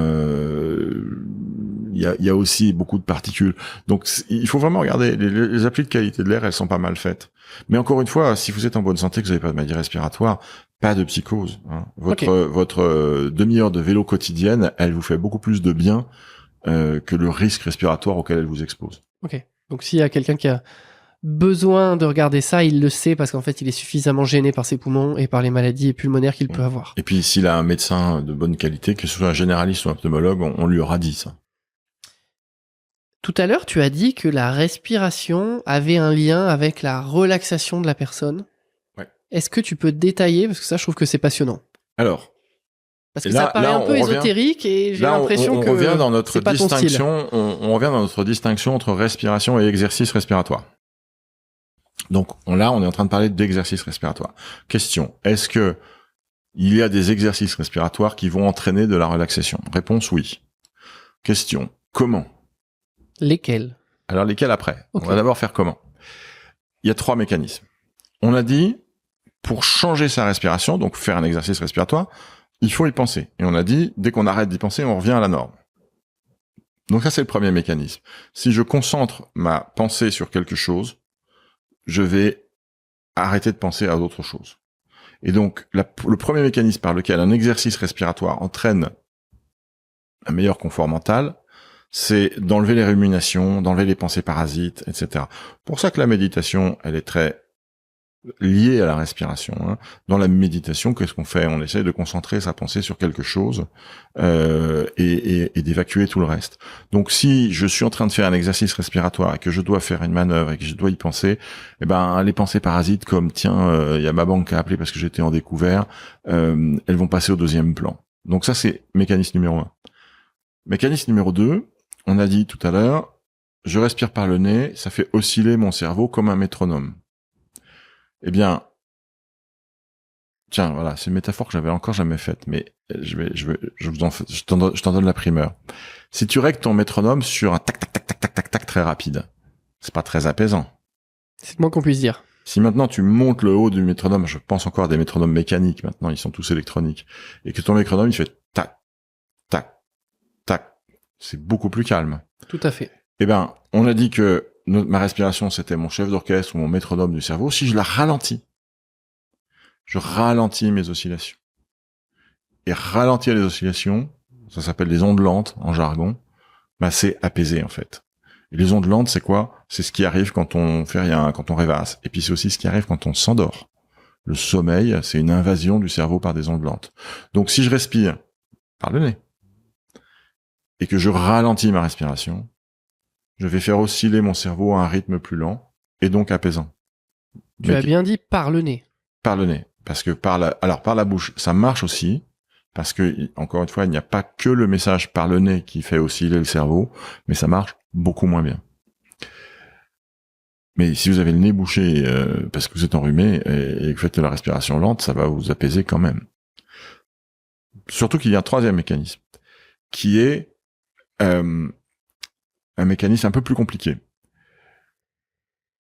il y a aussi beaucoup de particules. Donc il faut vraiment regarder. Les applis de qualité de l'air, elles sont pas mal faites. Mais encore une fois, si vous êtes en bonne santé, que vous n'avez pas de maladie respiratoire, pas de psychose. Hein. Votre demi-heure de vélo quotidienne, elle vous fait beaucoup plus de bien que le risque respiratoire auquel elle vous expose. Ok. Donc s'il y a quelqu'un qui a besoin de regarder ça, il le sait parce qu'en fait il est suffisamment gêné par ses poumons et par les maladies pulmonaires qu'il peut avoir. Et puis s'il a un médecin de bonne qualité, que ce soit un généraliste ou un pneumologue, on lui aura dit ça. Tout à l'heure, tu as dit que la respiration avait un lien avec la relaxation de la personne. Ouais. Est-ce que tu peux détailler, parce que ça je trouve que c'est passionnant. Alors, parce que ça paraît un peu ésotérique et j'ai l'impression que on revient dans notre distinction. On revient dans notre distinction entre respiration et exercice respiratoire. Donc on est en train de parler d'exercice respiratoire. Question, est-ce que il y a des exercices respiratoires qui vont entraîner de la relaxation? Réponse oui. Question, comment? Lesquels? Alors lesquels après? Okay. On va d'abord faire comment. Il y a 3 mécanismes. On a dit, pour changer sa respiration, donc faire un exercice respiratoire, il faut y penser. Et on a dit, dès qu'on arrête d'y penser, on revient à la norme. Donc ça, c'est le premier mécanisme. Si je concentre ma pensée sur quelque chose, je vais arrêter de penser à d'autres choses. Et donc, le premier mécanisme par lequel un exercice respiratoire entraîne un meilleur confort mental, c'est d'enlever les ruminations, d'enlever les pensées parasites, etc. Pour ça que la méditation, elle est très liée à la respiration. Hein. Dans la méditation, qu'est-ce qu'on fait? On essaie de concentrer sa pensée sur quelque chose et d'évacuer tout le reste. Donc, si je suis en train de faire un exercice respiratoire et que je dois faire une manœuvre et que je dois y penser, eh ben, les pensées parasites comme tiens, y a ma banque qui a appelé parce que j'étais en découvert, elles vont passer au deuxième plan. Donc ça, c'est mécanisme numéro 1. Mécanisme numéro 2, on a dit tout à l'heure, je respire par le nez, ça fait osciller mon cerveau comme un métronome. Eh bien, tiens, voilà, c'est une métaphore que j'avais encore jamais faite, mais je t'en donne la primeur. Si tu règles ton métronome sur un tac tac tac tac tac tac tac très rapide, c'est pas très apaisant. C'est le moins qu'on puisse dire. Si maintenant tu montes le haut du métronome, je pense encore à des métronomes mécaniques maintenant, ils sont tous électroniques, et que ton métronome il fait tac tac tac, c'est beaucoup plus calme. Tout à fait. Eh ben, on a dit que ma respiration, c'était mon chef d'orchestre ou mon métronome du cerveau. Si je la ralentis, je ralentis mes oscillations. Et ralentir les oscillations, ça s'appelle les ondes lentes en jargon, bah c'est apaiser en fait. Et les ondes lentes, c'est quoi? C'est ce qui arrive quand on fait rien, quand on rêvasse. Et puis c'est aussi ce qui arrive quand on s'endort. Le sommeil, c'est une invasion du cerveau par des ondes lentes. Donc si je respire par le nez et que je ralentis ma respiration, je vais faire osciller mon cerveau à un rythme plus lent et donc apaisant. Tu as bien dit par le nez. Par le nez. Parce que par la bouche, ça marche aussi. Parce que, encore une fois, il n'y a pas que le message par le nez qui fait osciller le cerveau, mais ça marche beaucoup moins bien. Mais si vous avez le nez bouché parce que vous êtes enrhumé et que vous faites de la respiration lente, ça va vous apaiser quand même. Surtout qu'il y a un troisième mécanisme, qui est un mécanisme un peu plus compliqué.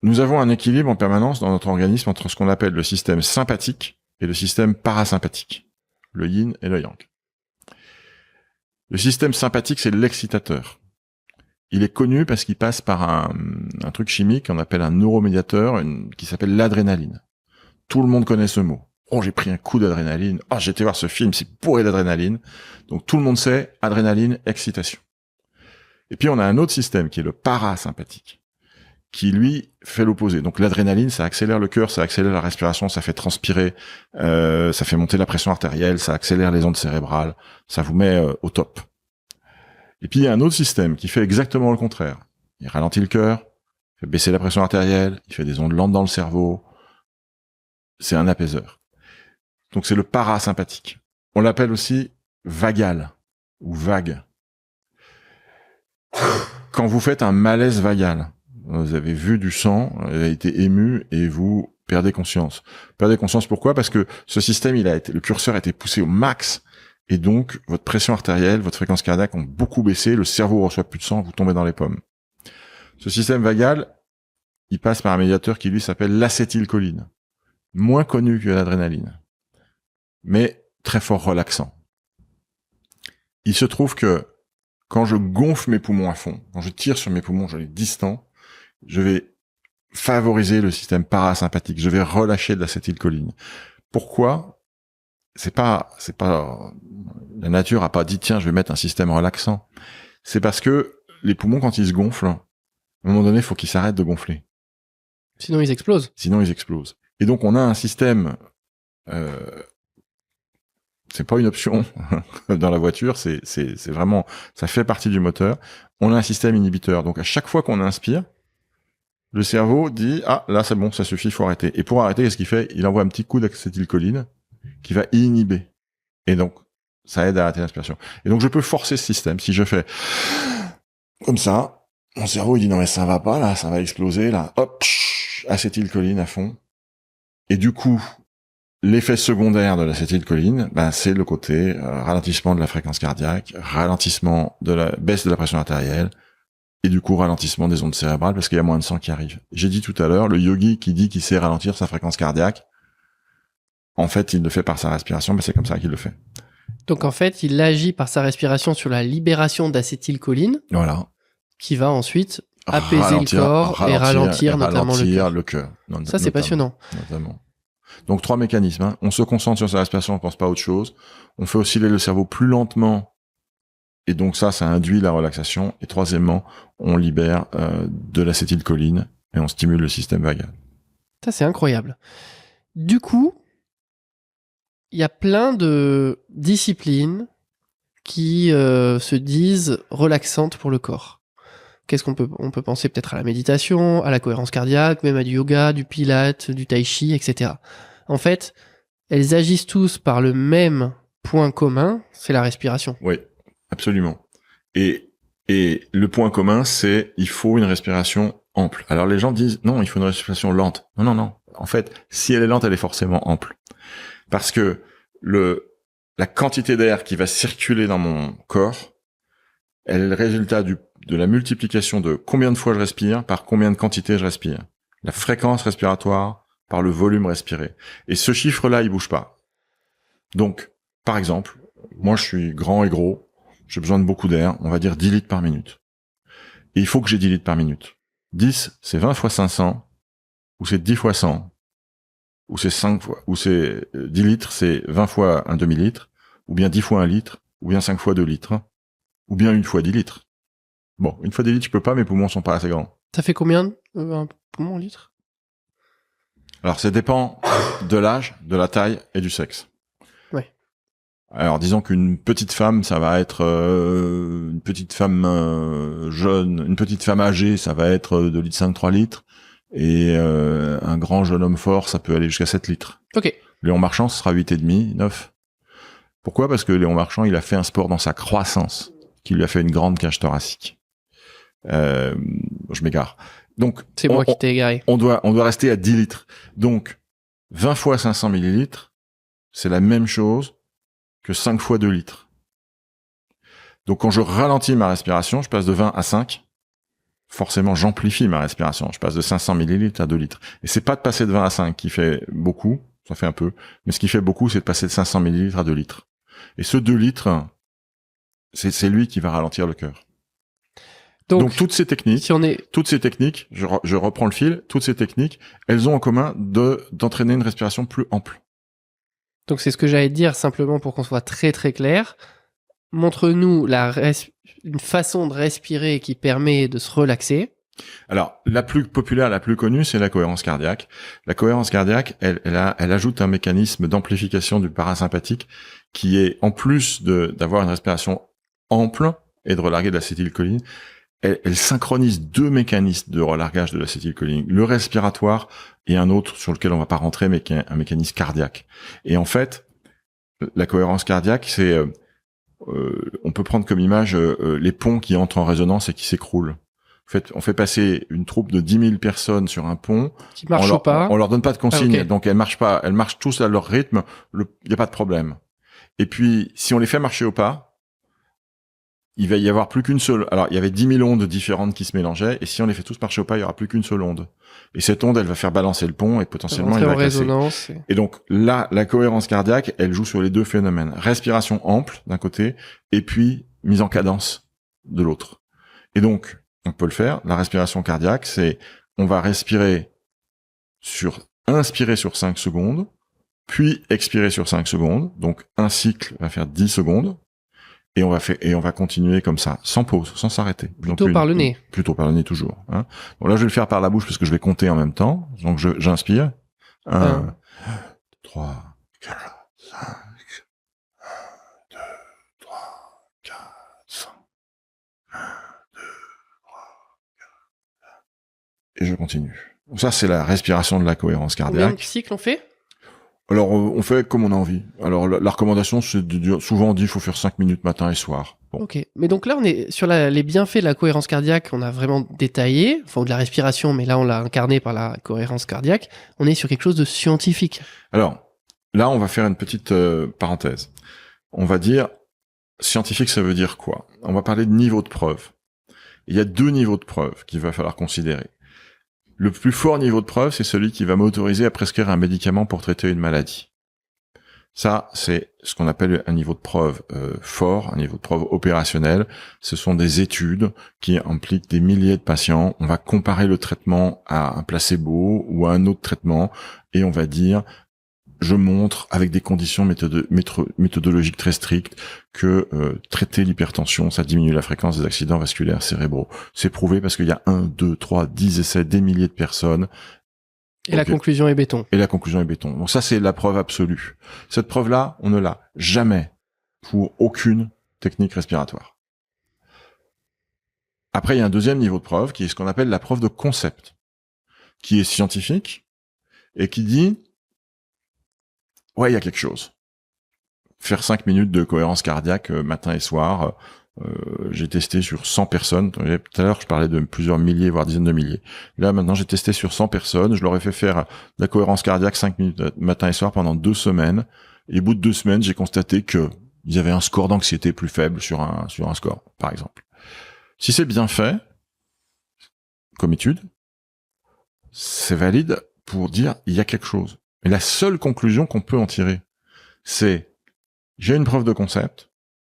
Nous avons un équilibre en permanence dans notre organisme entre ce qu'on appelle le système sympathique et le système parasympathique. Le yin et le yang. Le système sympathique, c'est l'excitateur. Il est connu parce qu'il passe par un truc chimique qu'on appelle un neuromédiateur qui s'appelle l'adrénaline. Tout le monde connaît ce mot. Oh, j'ai pris un coup d'adrénaline. Oh, j'ai été voir ce film, c'est bourré d'adrénaline. Donc tout le monde sait, adrénaline, excitation. Et puis on a un autre système qui est le parasympathique, qui lui fait l'opposé. Donc l'adrénaline, ça accélère le cœur, ça accélère la respiration, ça fait transpirer, ça fait monter la pression artérielle, ça accélère les ondes cérébrales, ça vous met au top. Et puis il y a un autre système qui fait exactement le contraire. Il ralentit le cœur, fait baisser la pression artérielle, il fait des ondes lentes dans le cerveau. C'est un apaiseur. Donc c'est le parasympathique. On l'appelle aussi vagal ou vague. Quand vous faites un malaise vagal, vous avez vu du sang, vous avez été ému et vous perdez conscience. Perdez conscience pourquoi? Parce que ce système, le curseur a été poussé au max et donc votre pression artérielle, votre fréquence cardiaque ont beaucoup baissé, le cerveau reçoit plus de sang, vous tombez dans les pommes. Ce système vagal, il passe par un médiateur qui lui s'appelle l'acétylcholine, moins connu que l'adrénaline, mais très fort relaxant. Il se trouve que quand je gonfle mes poumons à fond, quand je tire sur mes poumons, je les distends, je vais favoriser le système parasympathique, je vais relâcher de l'acétylcholine. Pourquoi? C'est pas, la nature a pas dit tiens, je vais mettre un système relaxant. C'est parce que les poumons, quand ils se gonflent, à un moment donné, il faut qu'ils s'arrêtent de gonfler. Sinon, ils explosent. Sinon, ils explosent. Et donc, on a un système, c'est pas une option dans la voiture, c'est vraiment, ça fait partie du moteur. On a un système inhibiteur. Donc, à chaque fois qu'on inspire, le cerveau dit, ah, là, c'est bon, ça suffit, il faut arrêter. Et pour arrêter, qu'est-ce qu'il fait? Il envoie un petit coup d'acétylcholine qui va inhiber. Et donc, ça aide à arrêter l'inspiration. Et donc, je peux forcer ce système. Si je fais comme ça, mon cerveau, il dit, non, mais ça va pas, là, ça va exploser, là. Hop, acétylcholine à fond. Et du coup, l'effet secondaire de l'acétylcholine, c'est le côté ralentissement de la fréquence cardiaque, ralentissement de la baisse de la pression artérielle, et du coup ralentissement des ondes cérébrales parce qu'il y a moins de sang qui arrive. J'ai dit tout à l'heure, le yogi qui dit qu'il sait ralentir sa fréquence cardiaque, en fait, il le fait par sa respiration, c'est comme ça qu'il le fait. Donc en fait, il agit par sa respiration sur la libération d'acétylcholine, voilà, qui va ensuite apaiser le corps et ralentir notamment le cœur. Ça, c'est passionnant. Notamment. Donc 3 mécanismes. Hein. On se concentre sur sa respiration, on pense pas à autre chose. On fait osciller le cerveau plus lentement. Et donc ça induit la relaxation. Et troisièmement, on libère de l'acétylcholine et on stimule le système vagal. Ça, c'est incroyable. Du coup, il y a plein de disciplines qui se disent relaxantes pour le corps. Qu'est-ce qu'on peut penser peut-être à la méditation, à la cohérence cardiaque, même à du yoga, du pilates, du tai chi, etc. En fait, elles agissent tous par le même point commun, c'est la respiration. Oui, absolument. Et le point commun, c'est il faut une respiration ample. Alors les gens disent non, il faut une respiration lente. Non. En fait, si elle est lente, elle est forcément ample. Parce que la quantité d'air qui va circuler dans mon corps, elle est le résultat de la multiplication de combien de fois je respire par combien de quantité je respire. La fréquence respiratoire par le volume respiré. Et ce chiffre-là, il bouge pas. Donc, par exemple, moi je suis grand et gros, j'ai besoin de beaucoup d'air, on va dire 10 litres par minute. Et il faut que j'ai 10 litres par minute. 10, c'est 20 fois 500, ou c'est 10 fois 100, ou c'est 5 fois, ou c'est 10 litres, c'est 20 fois un demi-litre, ou bien 10 fois 1 litre, ou bien 5 fois 2 litres, ou bien 1 fois 10 litres. Bon, une fois des litres, je peux pas, mes poumons sont pas assez grands. Ça fait combien un poumon en litres? Alors, ça dépend de l'âge, de la taille et du sexe. Ouais. Alors, disons qu'une petite femme, ça va être une petite femme jeune, une petite femme âgée, ça va être 2 litres 5, 3 litres. Et un grand jeune homme fort, ça peut aller jusqu'à 7 litres. Ok. Léon Marchand, ce sera 8,5, 9. Pourquoi? Parce que Léon Marchand, il a fait un sport dans sa croissance, qui lui a fait une grande cage thoracique. Je m'égare. Donc, C'est moi qui t'ai égaré. on doit rester à 10 litres. Donc, 20 fois 500 millilitres, c'est la même chose que 5 fois 2 litres. Donc, quand je ralentis ma respiration, je passe de 20 à 5. Forcément, j'amplifie ma respiration. Je passe de 500 millilitres à 2 litres. Et c'est pas de passer de 20 à 5 qui fait beaucoup, ça fait un peu. Mais ce qui fait beaucoup, c'est de passer de 500 millilitres à 2 litres. Et ce 2 litres, c'est lui qui va ralentir le cœur. Donc toutes ces techniques, je reprends le fil, toutes ces techniques, elles ont en commun d'entraîner une respiration plus ample. Donc c'est ce que j'allais te dire, simplement pour qu'on soit très très clair. Montre-nous une façon de respirer qui permet de se relaxer. Alors, la plus populaire, la plus connue, c'est la cohérence cardiaque. La cohérence cardiaque, elle ajoute un mécanisme d'amplification du parasympathique qui est, en plus d'avoir une respiration ample et de relarguer de l'acétylcholine, elle synchronise 2 mécanismes de relargage de l'acétylcholine, le respiratoire et un autre sur lequel on va pas rentrer, mais qui est un mécanisme cardiaque. Et en fait, la cohérence cardiaque, c'est on peut prendre comme image les ponts qui entrent en résonance et qui s'écroulent. En fait, on fait passer une troupe de 10 000 personnes sur un pont. Qui marche ou pas. On leur donne pas de consigne, okay. Donc elles marchent pas. Elles marchent tous à leur rythme. Il y a pas de problème. Et puis, si on les fait marcher au pas, il va y avoir plus qu'une seule. Alors, il y avait 10 000 ondes différentes qui se mélangeaient, et si on les fait tous marcher au pas, il y aura plus qu'une seule onde. Et cette onde, elle va faire balancer le pont, et potentiellement, elle va casser. Et donc, là, la cohérence cardiaque, elle joue sur les 2 phénomènes. Respiration ample, d'un côté, et puis, mise en cadence, de l'autre. Et donc, on peut le faire. La respiration cardiaque, c'est, on va inspirer sur 5 secondes, puis expirer sur 5 secondes. Donc, un cycle va faire 10 secondes. Et on va continuer comme ça, sans pause, sans s'arrêter. Plutôt par le nez. Plutôt par le nez, toujours. Hein. Bon, là, je vais le faire par la bouche parce que je vais compter en même temps. Donc, j'inspire. 1, 2, 3, 4, 5. 1, 2, 3, 4, 5. 1, 2, 3, 4, 5. Et je continue. Donc ça, c'est la respiration de la cohérence cardiaque. Combien de cycles on fait ? Alors, on fait comme on a envie. Alors, la recommandation, c'est souvent on dit, il faut faire 5 minutes matin et soir. Bon. Ok. Mais donc là, on est sur les bienfaits de la cohérence cardiaque, on a vraiment détaillé, enfin, de la respiration, mais là, on l'a incarné par la cohérence cardiaque. On est sur quelque chose de scientifique. Alors, là, on va faire une petite parenthèse. On va dire, scientifique, ça veut dire quoi? On va parler de niveau de preuve. Il y a 2 niveaux de preuve qu'il va falloir considérer. Le plus fort niveau de preuve, c'est celui qui va m'autoriser à prescrire un médicament pour traiter une maladie. Ça, c'est ce qu'on appelle un niveau de preuve fort, un niveau de preuve opérationnel. Ce sont des études qui impliquent des milliers de patients. On va comparer le traitement à un placebo ou à un autre traitement et on va dire, je montre avec des conditions méthodologiques très strictes que traiter l'hypertension, ça diminue la fréquence des accidents vasculaires cérébraux. C'est prouvé parce qu'il y a 1, 2, 3, 10 essais, des milliers de personnes. Et la conclusion est béton. Et la conclusion est béton. Donc ça, c'est la preuve absolue. Cette preuve-là, on ne l'a jamais pour aucune technique respiratoire. Après, il y a un deuxième niveau de preuve qui est ce qu'on appelle la preuve de concept, qui est scientifique et qui dit ouais, il y a quelque chose. Faire 5 minutes de cohérence cardiaque matin et soir, j'ai testé sur 100 personnes. Tout à l'heure, je parlais de plusieurs milliers, voire dizaines de milliers. Là, maintenant, j'ai testé sur 100 personnes. Je leur ai fait faire de la cohérence cardiaque 5 minutes matin et soir pendant 2 semaines. Et au bout de 2 semaines, j'ai constaté que ils avaient un score d'anxiété plus faible sur un score, par exemple. Si c'est bien fait, comme étude, c'est valide pour dire il y a quelque chose. Et la seule conclusion qu'on peut en tirer, c'est j'ai une preuve de concept.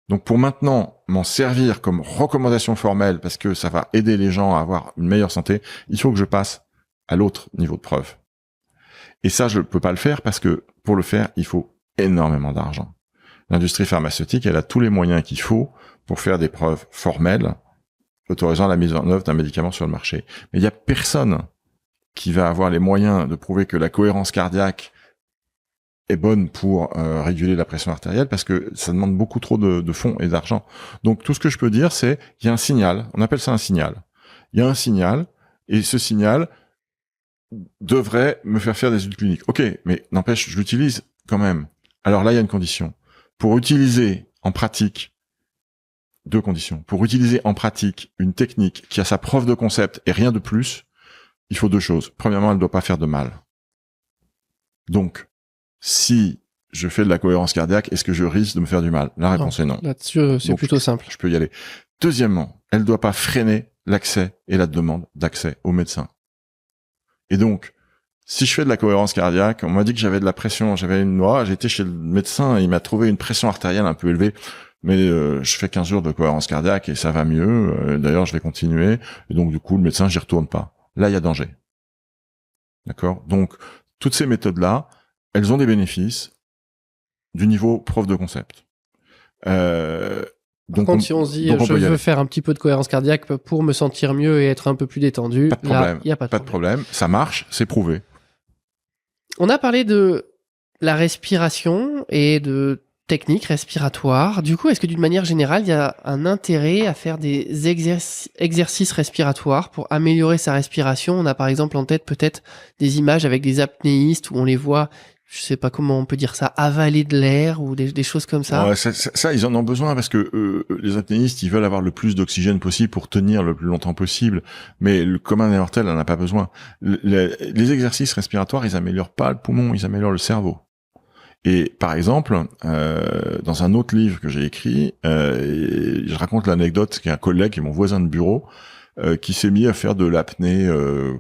Donc pour maintenant m'en servir comme recommandation formelle parce que ça va aider les gens à avoir une meilleure santé, il faut que je passe à l'autre niveau de preuve. Et ça, je ne peux pas le faire parce que pour le faire, il faut énormément d'argent. L'industrie pharmaceutique, elle a tous les moyens qu'il faut pour faire des preuves formelles autorisant la mise en œuvre d'un médicament sur le marché. Mais il y a personne qui va avoir les moyens de prouver que la cohérence cardiaque est bonne pour réguler la pression artérielle parce que ça demande beaucoup trop de fonds et d'argent. Donc tout ce que je peux dire, c'est il y a un signal, on appelle ça un signal. Il y a un signal et ce signal devrait me faire des études cliniques. Ok, mais n'empêche, je l'utilise quand même. Alors là, il y a une condition. Pour utiliser en pratique, deux conditions. Pour utiliser en pratique une technique qui a sa preuve de concept et rien de plus, il faut deux choses. Premièrement, elle ne doit pas faire de mal. Donc, si je fais de la cohérence cardiaque, est-ce que je risque de me faire du mal? La réponse est non. Là-dessus, c'est Donc, plutôt simple. Je peux y aller. Deuxièmement, elle ne doit pas freiner l'accès et la demande d'accès aux médecins. Et donc, si je fais de la cohérence cardiaque, on m'a dit que j'avais de la pression, j'avais une noix, j'ai été chez le médecin et il m'a trouvé une pression artérielle un peu élevée, mais je fais 15 jours de cohérence cardiaque et ça va mieux, d'ailleurs je vais continuer, et donc du coup le médecin j'y retourne pas. Là il y a danger. D'accord? Donc, toutes ces méthodes-là, elles ont des bénéfices du niveau preuve de concept. Par contre, si on se dit je veux faire un petit peu de cohérence cardiaque pour me sentir mieux et être un peu plus détendu, pas de problème. Là, il n'y a pas de problème. Ça marche, c'est prouvé. On a parlé de la respiration et de techniques respiratoires. Du coup, est-ce que d'une manière générale, il y a un intérêt à faire des exercices respiratoires pour améliorer sa respiration? On a par exemple en tête peut-être des images avec des apnéistes où on les voit, je sais pas comment on peut dire ça, avaler de l'air ou des choses comme ça. Ouais, ça, ils en ont besoin parce que les apnéistes, ils veulent avoir le plus d'oxygène possible pour tenir le plus longtemps possible. Mais le commun des mortels n'en a pas besoin. Les exercices respiratoires, ils améliorent pas le poumon, ils améliorent le cerveau. Et par exemple, dans un autre livre que j'ai écrit, je raconte l'anecdote qu'il y a un collègue qui est mon voisin de bureau, qui s'est mis à faire de l'apnée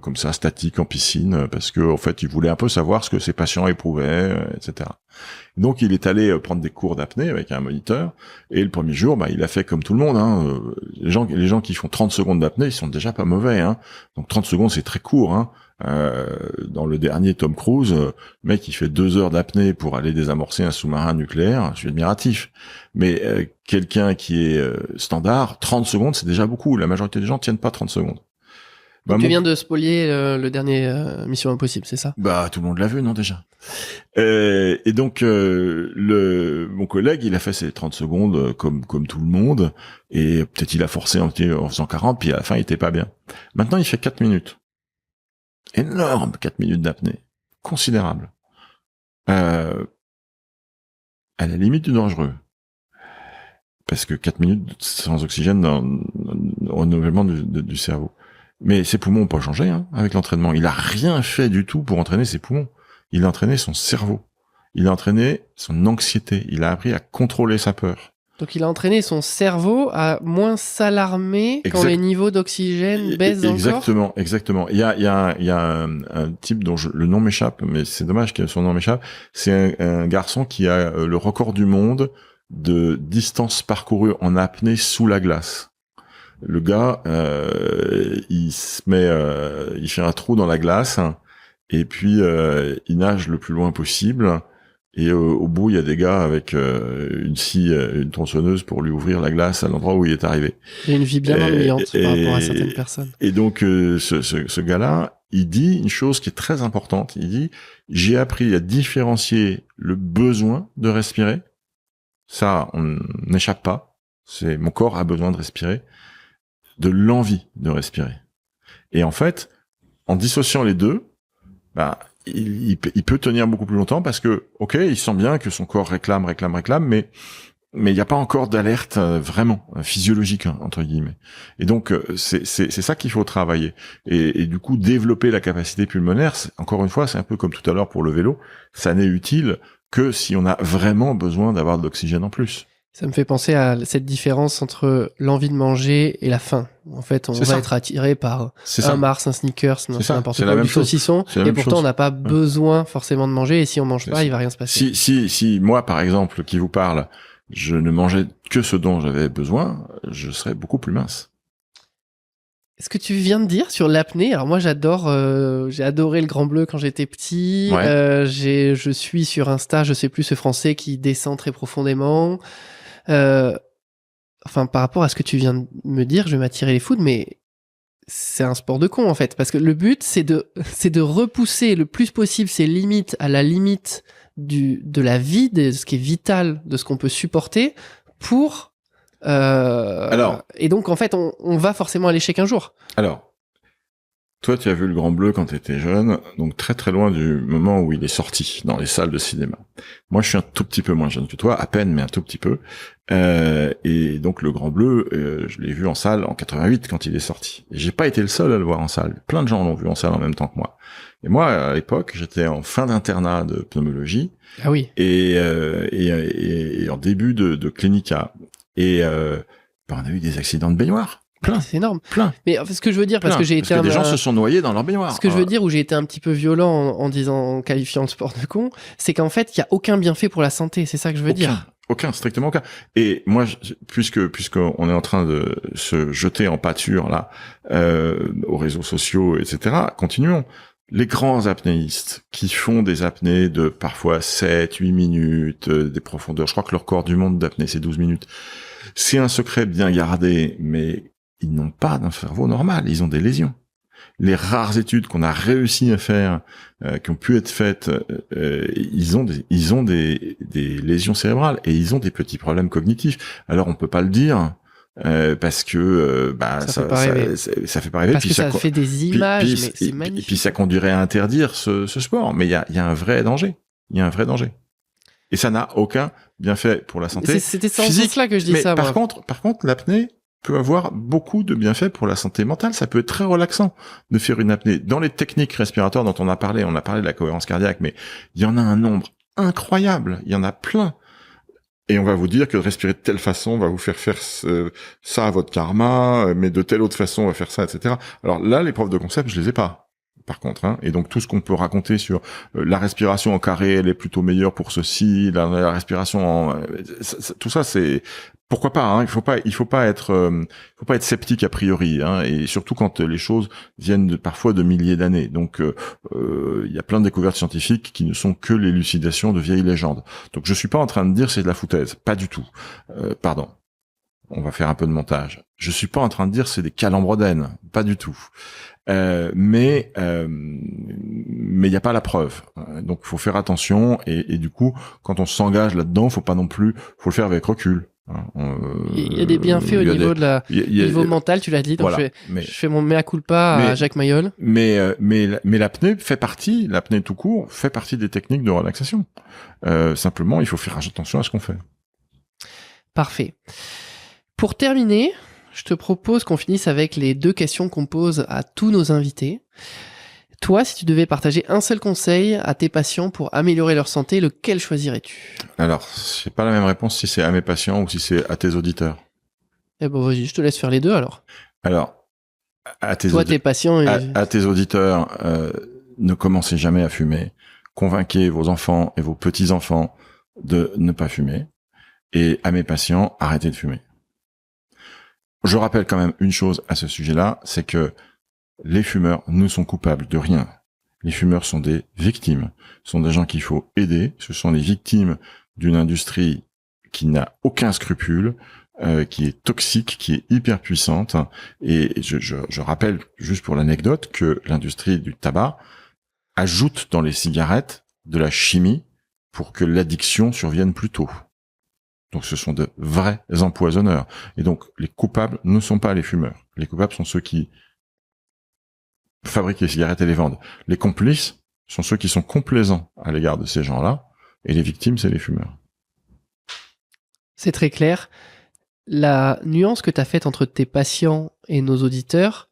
comme ça statique en piscine parce que en fait il voulait un peu savoir ce que ses patients éprouvaient, etc. Donc il est allé prendre des cours d'apnée avec un moniteur et le premier jour il a fait comme tout le monde, hein. Les gens qui font 30 secondes d'apnée, ils sont déjà pas mauvais, hein. Donc 30 secondes c'est très court, hein. Dans le dernier Tom Cruise, le mec il fait 2 heures d'apnée pour aller désamorcer un sous-marin nucléaire, je suis admiratif. Mais quelqu'un qui est standard, 30 secondes c'est déjà beaucoup. La majorité des gens tiennent pas 30 secondes. Tu viens de spolier le dernier Mission Impossible, c'est ça? Tout le monde l'a vu, non, déjà. Et donc mon collègue, il a fait ses 30 secondes comme tout le monde, et peut-être il a forcé en faisant 40, puis à la fin il était pas bien. Maintenant il fait 4 minutes. Énorme, 4 minutes d'apnée. Considérable. À la limite du dangereux. Parce que 4 minutes sans oxygène dans le renouvellement du cerveau. Mais ses poumons n'ont pas changé, hein, avec l'entraînement. Il a rien fait du tout pour entraîner ses poumons. Il a entraîné son cerveau. Il a entraîné son anxiété. Il a appris à contrôler sa peur. Donc il a entraîné son cerveau à moins s'alarmer quand les niveaux d'oxygène baissent dans le corps. Exactement. Il y a un type dont le nom m'échappe, mais c'est dommage que son nom m'échappe. C'est un garçon qui a le record du monde de distance parcourue en apnée sous la glace. Le gars, il fait un trou dans la glace et puis il nage le plus loin possible. Et au bout, il y a des gars avec une tronçonneuse pour lui ouvrir la glace à l'endroit où il est arrivé. Il y a une vie bien ennuyante par rapport à certaines personnes. Et donc, ce gars-là, il dit une chose qui est très importante. Il dit, j'ai appris à différencier le besoin de respirer. Ça, on n'échappe pas. C'est mon corps a besoin de respirer. De l'envie de respirer. Et en fait, en dissociant les deux, il peut tenir beaucoup plus longtemps parce que, ok, il sent bien que son corps réclame, mais il n'y a pas encore d'alerte vraiment physiologique, entre guillemets. Et donc, c'est ça qu'il faut travailler. Et du coup, développer la capacité pulmonaire, encore une fois, c'est un peu comme tout à l'heure pour le vélo, ça n'est utile que si on a vraiment besoin d'avoir de l'oxygène en plus. Ça me fait penser à cette différence entre l'envie de manger et la faim. En fait, on va être attiré par un Mars, un Snickers, n'importe quoi, du saucisson, et pourtant on n'a pas besoin forcément de manger, et si on mange pas, il va rien se passer. Si moi, par exemple, qui vous parle, je ne mangeais que ce dont j'avais besoin, je serais beaucoup plus mince. Ce que tu viens de dire sur l'apnée, alors moi j'adore, j'ai adoré le Grand Bleu quand j'étais petit. Ouais. Je suis sur Insta, je sais plus ce Français qui descend très profondément. enfin, par rapport à ce que tu viens de me dire, je vais m'attirer les foudres, mais c'est un sport de con, en fait. Parce que le but, c'est de repousser le plus possible ses limites à la limite de la vie, de ce qui est vital, de ce qu'on peut supporter pour... Alors. Et donc, en fait, on va forcément à l'échec un jour. Alors, toi, tu as vu le Grand Bleu quand tu étais jeune, donc très très loin du moment où il est sorti dans les salles de cinéma. Moi, je suis un tout petit peu moins jeune que toi, à peine, mais un tout petit peu. Et donc le Grand Bleu, je l'ai vu en salle en 88 quand il est sorti. Et j'ai pas été le seul à le voir en salle. Plein de gens l'ont vu en salle en même temps que moi. Et moi, à l'époque, j'étais en fin d'internat de pneumologie. Ah oui. Et en début de clinica. Et on a eu des accidents de baignoire. Plein. C'est énorme. Plein. Mais ce que je veux dire, parce que j'ai été des gens se sont noyés dans leur baignoire. Ce que je veux dire, où j'ai été un petit peu violent en qualifiant le sport de con, c'est qu'en fait, il y a aucun bienfait pour la santé. C'est ça que je veux dire. Aucun, strictement aucun. Et moi, puisqu'on est en train de se jeter en pâture là, aux réseaux sociaux, etc., continuons. Les grands apnéistes qui font des apnées de parfois 7, 8 minutes, des profondeurs. Je crois que le record du monde d'apnée, c'est 12 minutes. C'est un secret bien gardé, mais ils n'ont pas d'un cerveau normal, ils ont des lésions. Les rares études qu'on a réussi à faire, qui ont pu être faites, ils ont des lésions cérébrales et ils ont des petits problèmes cognitifs. Alors on peut pas le dire parce que ça fait pas rêver. Parce que ça fait des images, mais c'est magnifique. Puis ça conduirait à interdire ce sport. Mais il y a un vrai danger. Il y a un vrai danger. Et ça n'a aucun bienfait pour la santé. C'était sans cela que je dis ça. Par contre, l'apnée peut avoir beaucoup de bienfaits pour la santé mentale. Ça peut être très relaxant de faire une apnée. Dans les techniques respiratoires dont on a parlé de la cohérence cardiaque, mais il y en a un nombre incroyable. Il y en a plein. Et on va vous dire que de respirer de telle façon va vous faire ça à votre karma, mais de telle autre façon on va faire ça, etc. Alors là, les preuves de concept, je les ai pas. Par contre, et donc tout ce qu'on peut raconter sur la respiration en carré, elle est plutôt meilleure pour ceci, la respiration tout ça, c'est pourquoi pas. Hein, il faut pas être sceptique a priori, hein, et surtout quand les choses viennent parfois de milliers d'années. Donc il y a plein de découvertes scientifiques qui ne sont que l'élucidation de vieilles légendes. Donc je suis pas en train de dire c'est de la foutaise, pas du tout. Pardon. On va faire un peu de montage. Je suis pas en train de dire c'est des calembredaines, pas du tout. Mais il y a pas la preuve. Donc faut faire attention et du coup quand on s'engage là-dedans, faut le faire avec recul. Il y a des bienfaits au niveau niveau mental, tu l'as dit. Donc voilà, je fais mon mea culpa à Jacques Mayol. Mais l'apnée l'apnée tout court fait partie des techniques de relaxation. Simplement, il faut faire attention à ce qu'on fait. Parfait. Pour terminer, je te propose qu'on finisse avec les 2 questions qu'on pose à tous nos invités. Toi, si tu devais partager un seul conseil à tes patients pour améliorer leur santé, lequel choisirais-tu ? Alors, c'est pas la même réponse si c'est à mes patients ou si c'est à tes auditeurs. Eh ben vas-y, je te laisse faire les 2 alors. Alors, tes patients, à tes auditeurs, ne commencez jamais à fumer. Convainquez vos enfants et vos petits-enfants de ne pas fumer. Et à mes patients, arrêtez de fumer. Je rappelle quand même une chose à ce sujet-là, c'est que les fumeurs ne sont coupables de rien. Les fumeurs sont des victimes, sont des gens qu'il faut aider, ce sont les victimes d'une industrie qui n'a aucun scrupule, qui est toxique, qui est hyper puissante. Et je rappelle, juste pour l'anecdote, que l'industrie du tabac ajoute dans les cigarettes de la chimie pour que l'addiction survienne plus tôt. Donc ce sont de vrais empoisonneurs. Et donc les coupables ne sont pas les fumeurs. Les coupables sont ceux qui fabriquent les cigarettes et les vendent. Les complices sont ceux qui sont complaisants à l'égard de ces gens-là. Et les victimes, c'est les fumeurs. C'est très clair. La nuance que tu as faite entre tes patients et nos auditeurs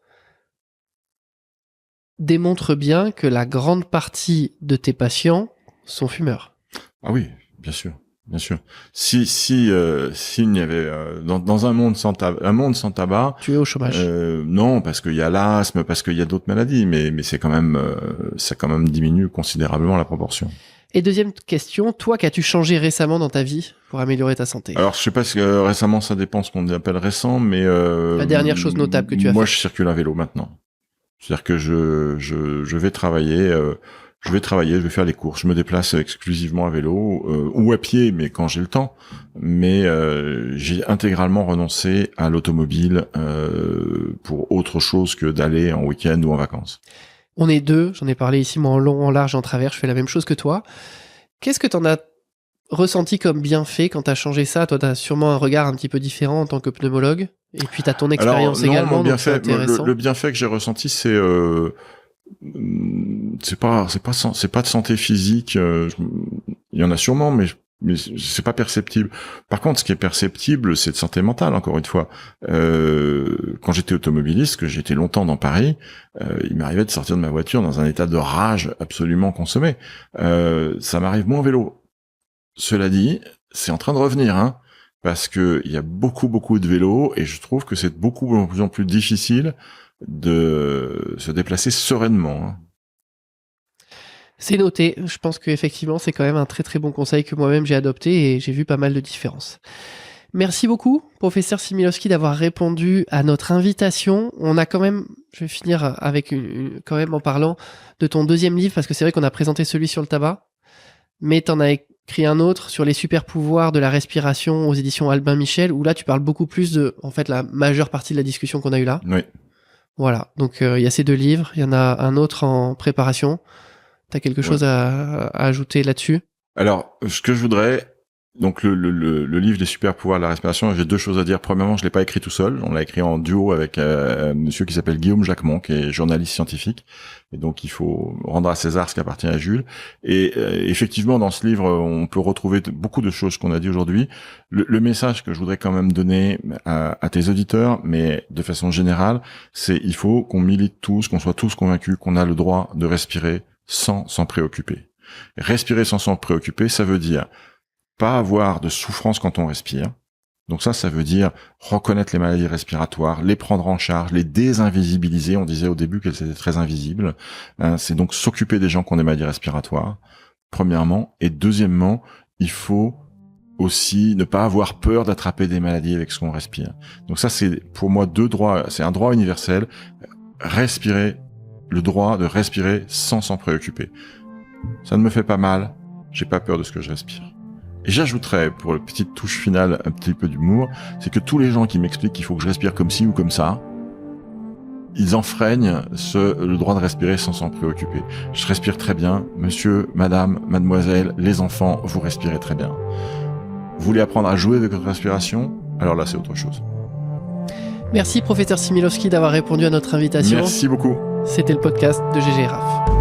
démontre bien que la grande partie de tes patients sont fumeurs. Ah oui, bien sûr. Bien sûr. S'il n'y avait dans un monde sans tabac, tu es au chômage. Non, parce qu'il y a l'asthme, parce qu'il y a d'autres maladies, mais c'est quand même ça quand même diminue considérablement la proportion. Et deuxième question, toi, qu'as-tu changé récemment dans ta vie pour améliorer ta santé ? Alors je sais pas si récemment ça dépend ce qu'on appelle récent, mais la dernière chose notable que tu as moi fait. je circule à vélo maintenant. C'est-à-dire que je vais travailler je vais travailler, je vais faire les courses, je me déplace exclusivement à vélo ou à pied, mais quand j'ai le temps. Mais j'ai intégralement renoncé à l'automobile pour autre chose que d'aller en week-end ou en vacances. On est deux, j'en ai parlé ici, moi en long, en large, en travers, je fais la même chose que toi. Qu'est-ce que t'en as ressenti comme bienfait quand t'as changé ça? Toi, t'as sûrement un regard un petit peu différent en tant que pneumologue. Et puis t'as ton expérience également, donc c'est intéressant. Le bienfait que j'ai ressenti, c'est pas de santé physique. Il y en a sûrement, mais c'est pas perceptible. Par contre, ce qui est perceptible, c'est de santé mentale. Encore une fois, quand j'étais automobiliste, que j'étais longtemps dans Paris, il m'arrivait de sortir de ma voiture dans un état de rage absolument consommé. Ça m'arrive moins en vélo. Cela dit, c'est en train de revenir, hein, parce que il y a beaucoup de vélos et je trouve que c'est de plus en plus difficile de se déplacer sereinement, hein. C'est noté. Je pense qu'effectivement, c'est quand même un très très bon conseil que moi-même j'ai adopté et j'ai vu pas mal de différences. Merci beaucoup, professeur Similovski, d'avoir répondu à notre invitation. On a quand même, je vais finir avec quand même en parlant de ton deuxième livre, parce que c'est vrai qu'on a présenté celui sur le tabac, mais t'en as écrit un autre sur les super pouvoirs de la respiration aux éditions Albin Michel, où là tu parles beaucoup plus de, en fait, la majeure partie de la discussion qu'on a eue là. Oui. Voilà. Donc il y a ces deux livres, il y en a un autre en préparation. T'as quelque chose à ajouter là-dessus? Alors, ce que je voudrais, donc le livre des super pouvoirs de la respiration, j'ai deux choses à dire. Premièrement, je l'ai pas écrit tout seul. On l'a écrit en duo avec un monsieur qui s'appelle Guillaume Jacquemont, qui est journaliste scientifique. Et donc, il faut rendre à César ce qui appartient à Jules. Et effectivement, dans ce livre, on peut retrouver beaucoup de choses qu'on a dit aujourd'hui. Le message que je voudrais quand même donner à tes auditeurs, mais de façon générale, c'est il faut qu'on milite tous, qu'on soit tous convaincus qu'on a le droit de respirer sans s'en préoccuper. Respirer sans s'en préoccuper, ça veut dire pas avoir de souffrance quand on respire. Donc ça veut dire reconnaître les maladies respiratoires, les prendre en charge, les désinvisibiliser. On disait au début qu'elles étaient très invisibles. C'est donc s'occuper des gens qui ont des maladies respiratoires, premièrement. Et deuxièmement, il faut aussi ne pas avoir peur d'attraper des maladies avec ce qu'on respire. Donc ça, c'est pour moi deux droits. C'est un droit universel. Respirer, le droit de respirer sans s'en préoccuper. Ça ne me fait pas mal, j'ai pas peur de ce que je respire. Et j'ajouterais, pour la petite touche finale, un petit peu d'humour, c'est que tous les gens qui m'expliquent qu'il faut que je respire comme ci ou comme ça, ils enfreignent le droit de respirer sans s'en préoccuper. Je respire très bien, monsieur, madame, mademoiselle, les enfants, vous respirez très bien. Vous voulez apprendre à jouer avec votre respiration? Alors là, c'est autre chose. Merci, professeur Similovski, d'avoir répondu à notre invitation. Merci beaucoup. C'était le podcast de GG Raph.